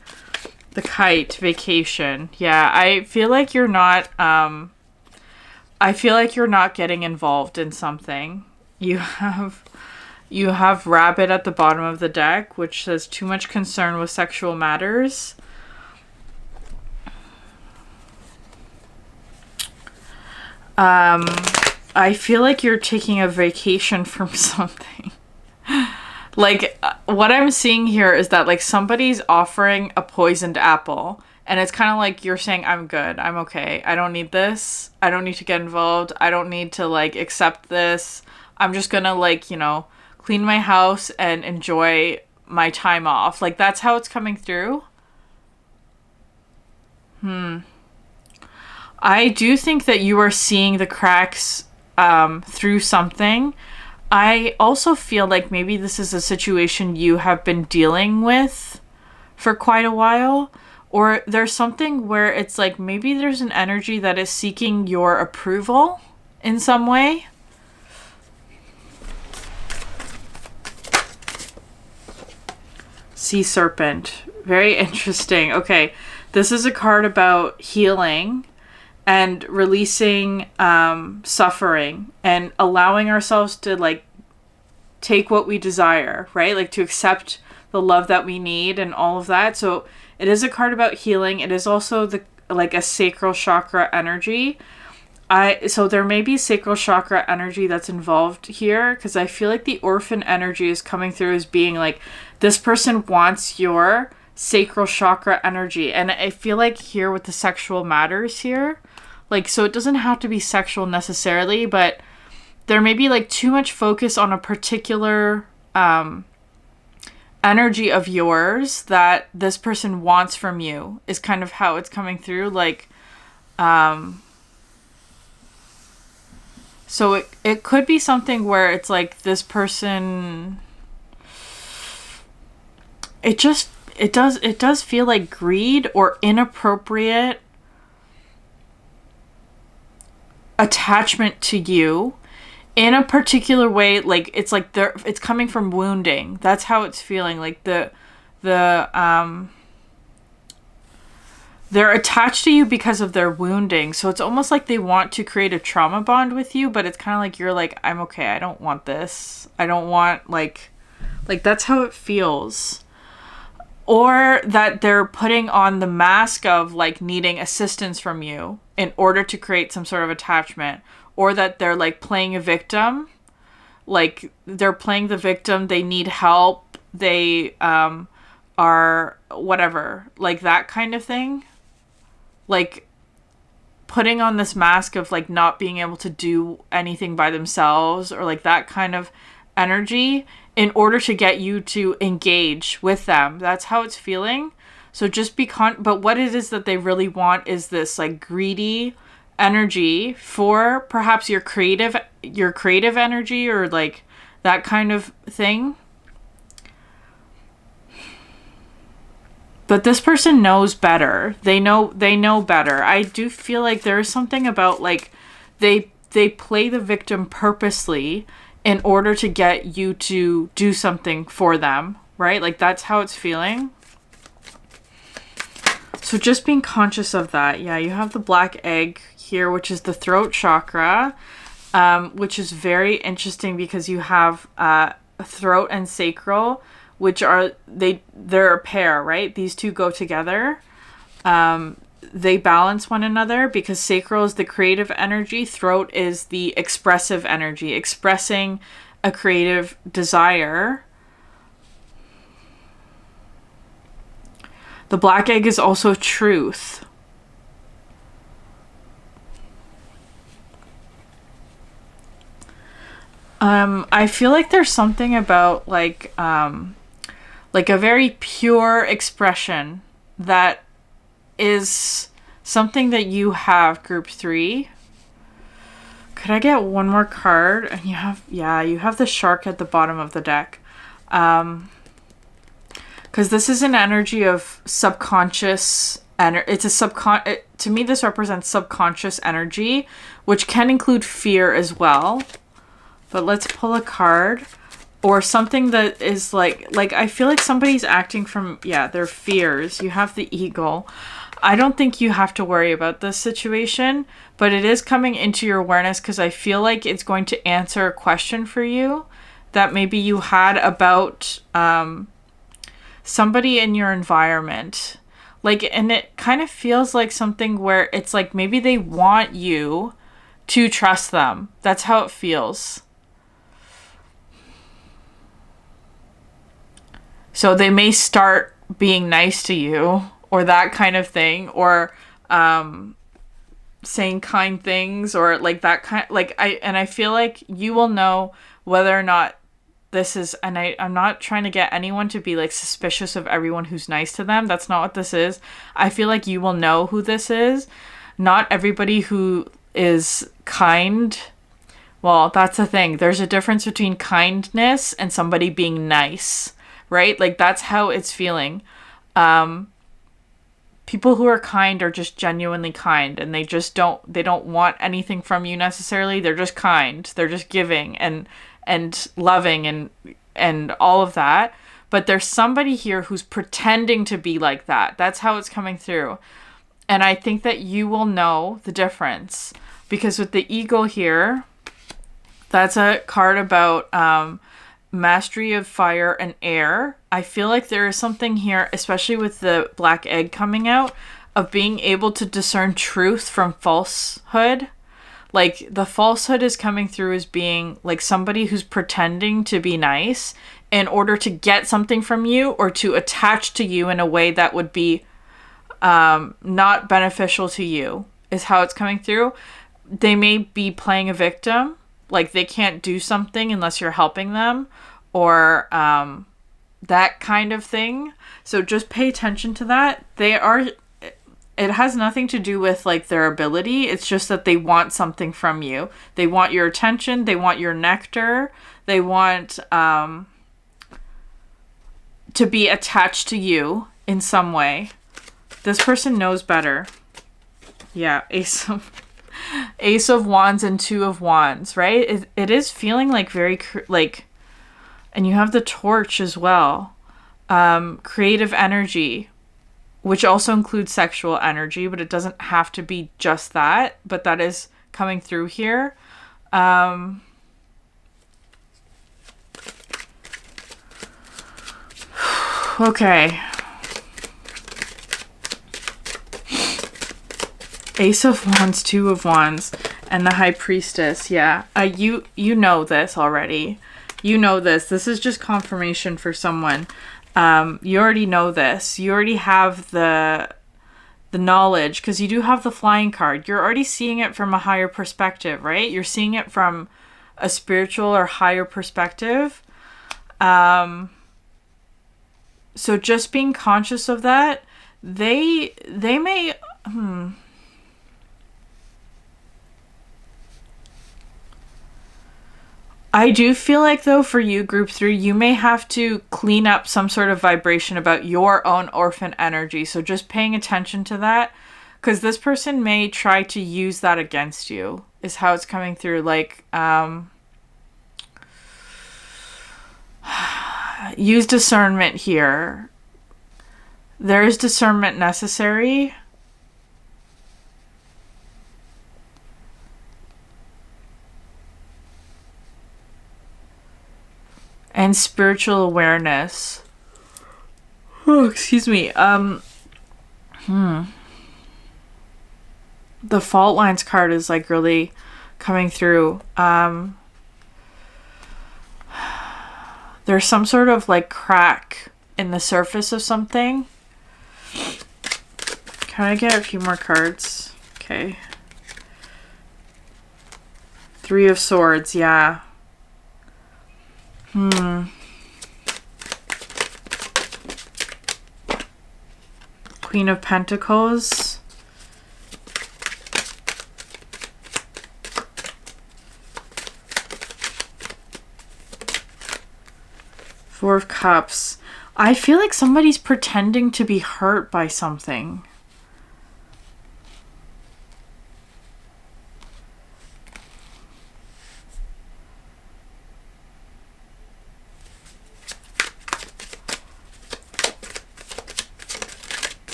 The Kite, Vacation. Yeah, I feel like you're not... I feel like you're not getting involved in something. You have Rabbit at the bottom of the deck, which says too much concern with sexual matters. I feel like you're taking a vacation from something. Like, what I'm seeing here is that, like, somebody's offering a poisoned apple. And it's kind of like you're saying, I'm good. I'm okay. I don't need this. I don't need to get involved. I don't need to, like, accept this. I'm just gonna, like, you know, clean my house and enjoy my time off. Like, that's how it's coming through. I do think that you are seeing the cracks through something. I also feel like maybe this is a situation you have been dealing with for quite a while. Or there's something where it's like maybe there's an energy that is seeking your approval in some way. Sea Serpent. Very interesting. Okay, this is a card about healing and releasing suffering and allowing ourselves to, like, take what we desire, right? Like, to accept the love that we need and all of that. So it is a card about healing. It is also like a sacral chakra energy. So there may be sacral chakra energy that's involved here, because I feel like the orphan energy is coming through as being like, this person wants your sacral chakra energy. And I feel like here with the sexual matters here, like, so it doesn't have to be sexual necessarily, but there may be, like, too much focus on a particular energy of yours that this person wants from you, is kind of how it's coming through. Like, so it could be something where it's like this person, it does feel like greed or inappropriate attachment to you in a particular way. Like, it's like it's coming from wounding. That's how it's feeling. Like they're attached to you because of their wounding. So it's almost like they want to create a trauma bond with you, but it's kind of like you're like, I'm okay. I don't want this. I don't want, like that's how it feels. Or that they're putting on the mask of, like, needing assistance from you in order to create some sort of attachment. Or that they're, like, playing a victim. Like, they're playing the victim. They need help. They are whatever. Like, that kind of thing. Like, putting on this mask of, like, not being able to do anything by themselves. Or, like, that kind of energy in order to get you to engage with them. That's how it's feeling. So just but what it is that they really want is this like greedy energy for perhaps your creative energy, or like that kind of thing. But this person knows better. They know better. I do feel like there is something about like they play the victim purposely in order to get you to do something for them, right? Like that's how it's feeling. So just being conscious of that. Yeah, you have the black egg here, which is the throat chakra, which is very interesting because you have throat and sacral, which are, they're a pair, right? These two go together. They balance one another because sacral is the creative energy. Throat is the expressive energy, expressing a creative desire. The black egg is also truth. I feel like there's something about like a very pure expression that is something that you have, group 3. Could I get one more card? And you have the shark at the bottom of the deck. Because this is an energy of subconscious to me this represents subconscious energy, which can include fear as well. But let's pull a card. Or something that is like I feel like somebody's acting from, their fears. You have the eagle. I don't think you have to worry about this situation, but it is coming into your awareness because I feel like it's going to answer a question for you that maybe you had about somebody in your environment. Like, and it kind of feels like something where it's like maybe they want you to trust them. That's how it feels. So they may start being nice to you, or that kind of thing, or saying kind things, or like that kind. I feel like you will know whether or not this is. And I'm not trying to get anyone to be like suspicious of everyone who's nice to them. That's not what this is. I feel like you will know who this is. Not everybody who is kind. Well, that's the thing. There's a difference between kindness and somebody being nice. Right? Like that's how it's feeling. People who are kind are just genuinely kind, and they don't want anything from you necessarily. They're just kind. They're just giving and loving and all of that. But there's somebody here who's pretending to be like that. That's how it's coming through. And I think that you will know the difference, because with the eagle here, that's a card about mastery of fire and air. I feel like there is something here, especially with the black egg coming out, of being able to discern truth from falsehood. Like the falsehood is coming through as being like somebody who's pretending to be nice in order to get something from you, or to attach to you in a way that would be not beneficial to you, is how it's coming through. They may be playing a victim. Like they can't do something unless you're helping them, or that kind of thing. So just pay attention to that. It has nothing to do with like their ability. It's just that they want something from you. They want your attention. They want your nectar. They want to be attached to you in some way. This person knows better. Yeah, Ace of Wands and Two of Wands, right? It is feeling like very, and you have the torch as well. Creative energy, which also includes sexual energy, but it doesn't have to be just that, but that is coming through here. Okay. Ace of Wands, Two of Wands, and the High Priestess. Yeah, you know this already. You know this. This is just confirmation for someone. You already know this. You already have the knowledge, because you do have the Flying card. You're already seeing it from a higher perspective, right? You're seeing it from a spiritual or higher perspective. So just being conscious of that, They may I do feel like, though, for you, group 3, you may have to clean up some sort of vibration about your own orphan energy. So just paying attention to that, because this person may try to use that against you, is how it's coming through. Like, use discernment here. There is discernment necessary. And spiritual awareness. Oh, excuse me. The fault lines card is like really coming through. There's some sort of like crack in the surface of something. Can I get a few more cards? Okay. 3 of Swords, yeah. Queen of Pentacles. Four of Cups. I feel like somebody's pretending to be hurt by something.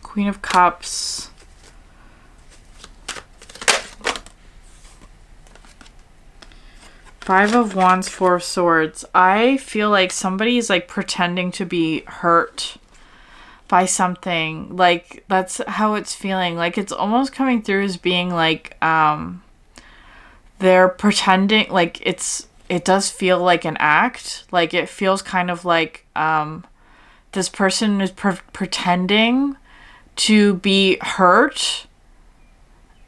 Queen of Cups. Five of Wands, Four of Swords. I feel like somebody's like pretending to be hurt by something. Like that's how it's feeling. Like it's almost coming through as being like they're pretending, like it does feel like an act. Like it feels kind of like this person is pretending to be hurt,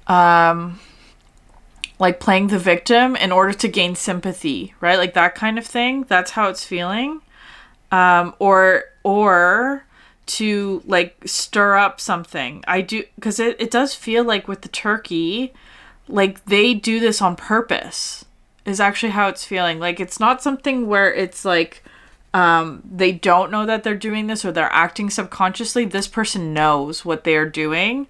like playing the victim in order to gain sympathy, right? Like that kind of thing. That's how it's feeling. Or to like stir up something. I do, because it does feel like with the turkey, like they do this on purpose, is actually how it's feeling. Like it's not something where it's like they don't know that they're doing this or they're acting subconsciously. This person knows what they're doing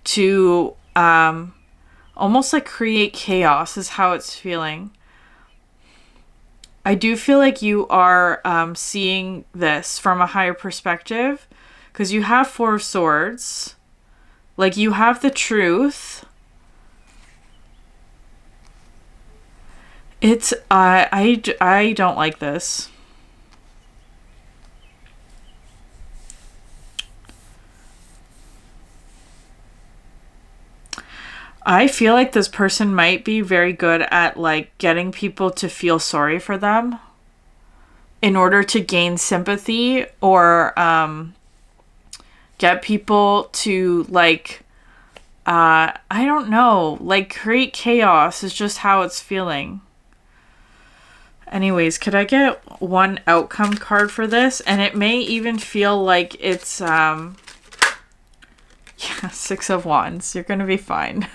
to almost like create chaos, is how it's feeling. I do feel like you are seeing this from a higher perspective, because you have Four of Swords. Like you have the truth. It's I don't like this. I feel like this person might be very good at like getting people to feel sorry for them in order to gain sympathy, or get people to like I don't know, like create chaos, is just how it's feeling. Anyways, could I get one outcome card for this? And it may even feel like it's yeah, Six of Wands. You're going to be fine.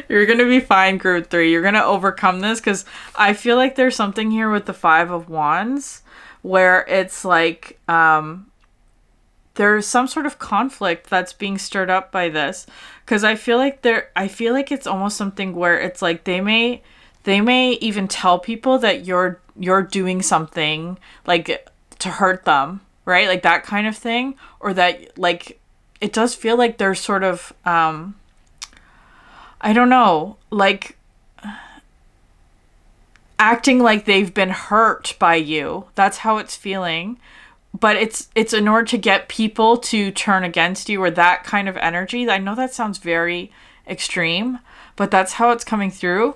You're going to be fine, group 3. You're going to overcome this, because I feel like there's something here with the Five of Wands where it's like there's some sort of conflict that's being stirred up by this, because I feel like it's almost something where it's like they may even tell people that you're doing something like to hurt them, right? Like that kind of thing, or that like it does feel like they're sort of, I don't know, like acting like they've been hurt by you. That's how it's feeling. But it's in order to get people to turn against you, or that kind of energy. I know that sounds very extreme, but that's how it's coming through.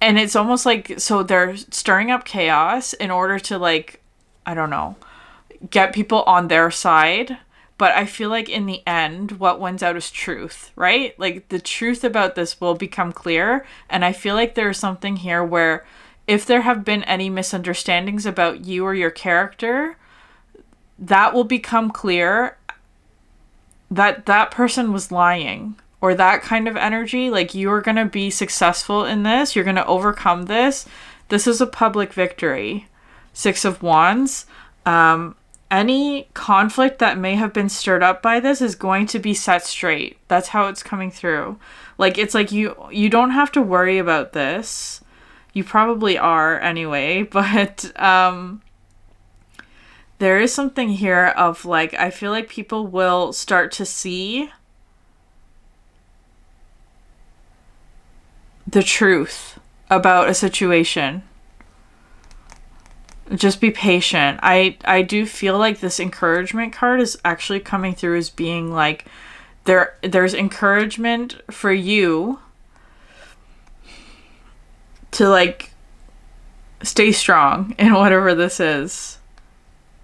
And it's almost like, so they're stirring up chaos in order to like, I don't know, get people on their side. But I feel like in the end, what wins out is truth, right? Like the truth about this will become clear. And I feel like there's something here where if there have been any misunderstandings about you or your character, that will become clear that that person was lying, or that kind of energy. Like, you're going to be successful in this. You're going to overcome this. This is a public victory. 6 of Wands. Any conflict that may have been stirred up by this is going to be set straight. That's how it's coming through. Like, it's like you don't have to worry about this. You probably are anyway, but there is something here of, like, I feel like people will start to see the truth about a situation. Just be patient. I do feel like this encouragement card is actually coming through as being like, there's encouragement for you to, like, stay strong in whatever this is.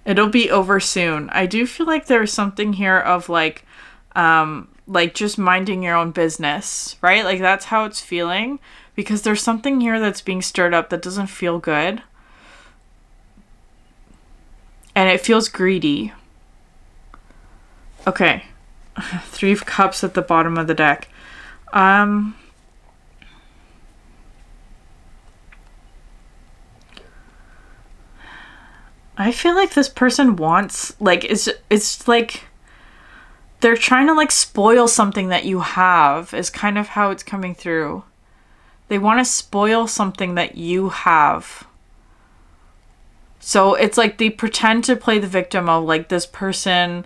It'll be over soon. I do feel like there's something here of, like just minding your own business, right? Like, that's how it's feeling, because there's something here that's being stirred up that doesn't feel good. And it feels greedy. Okay. 3 of Cups at the bottom of the deck. I feel like this person wants, like, it's like they're trying to, like, spoil something that you have, is kind of how it's coming through. They want to spoil something that you have. So it's like they pretend to play the victim of, like, this person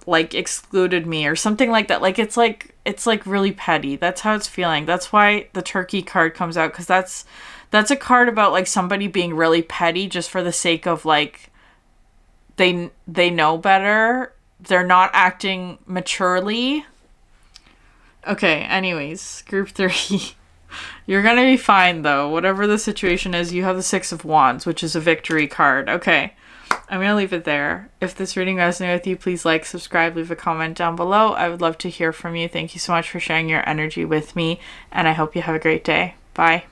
like excluded me or something like that. Like, it's like really petty. That's how it's feeling. That's why the Turkey card comes out, because that's a card about, like, somebody being really petty just for the sake of, like, they know better. They're not acting maturely. Okay, anyways, group 3. You're gonna be fine, though. Whatever the situation is, you have the 6 of Wands, which is a victory card. Okay, I'm gonna leave it there. If this reading resonated with you, please like, subscribe, leave a comment down below. I would love to hear from you. Thank you so much for sharing your energy with me, and I hope you have a great day. Bye.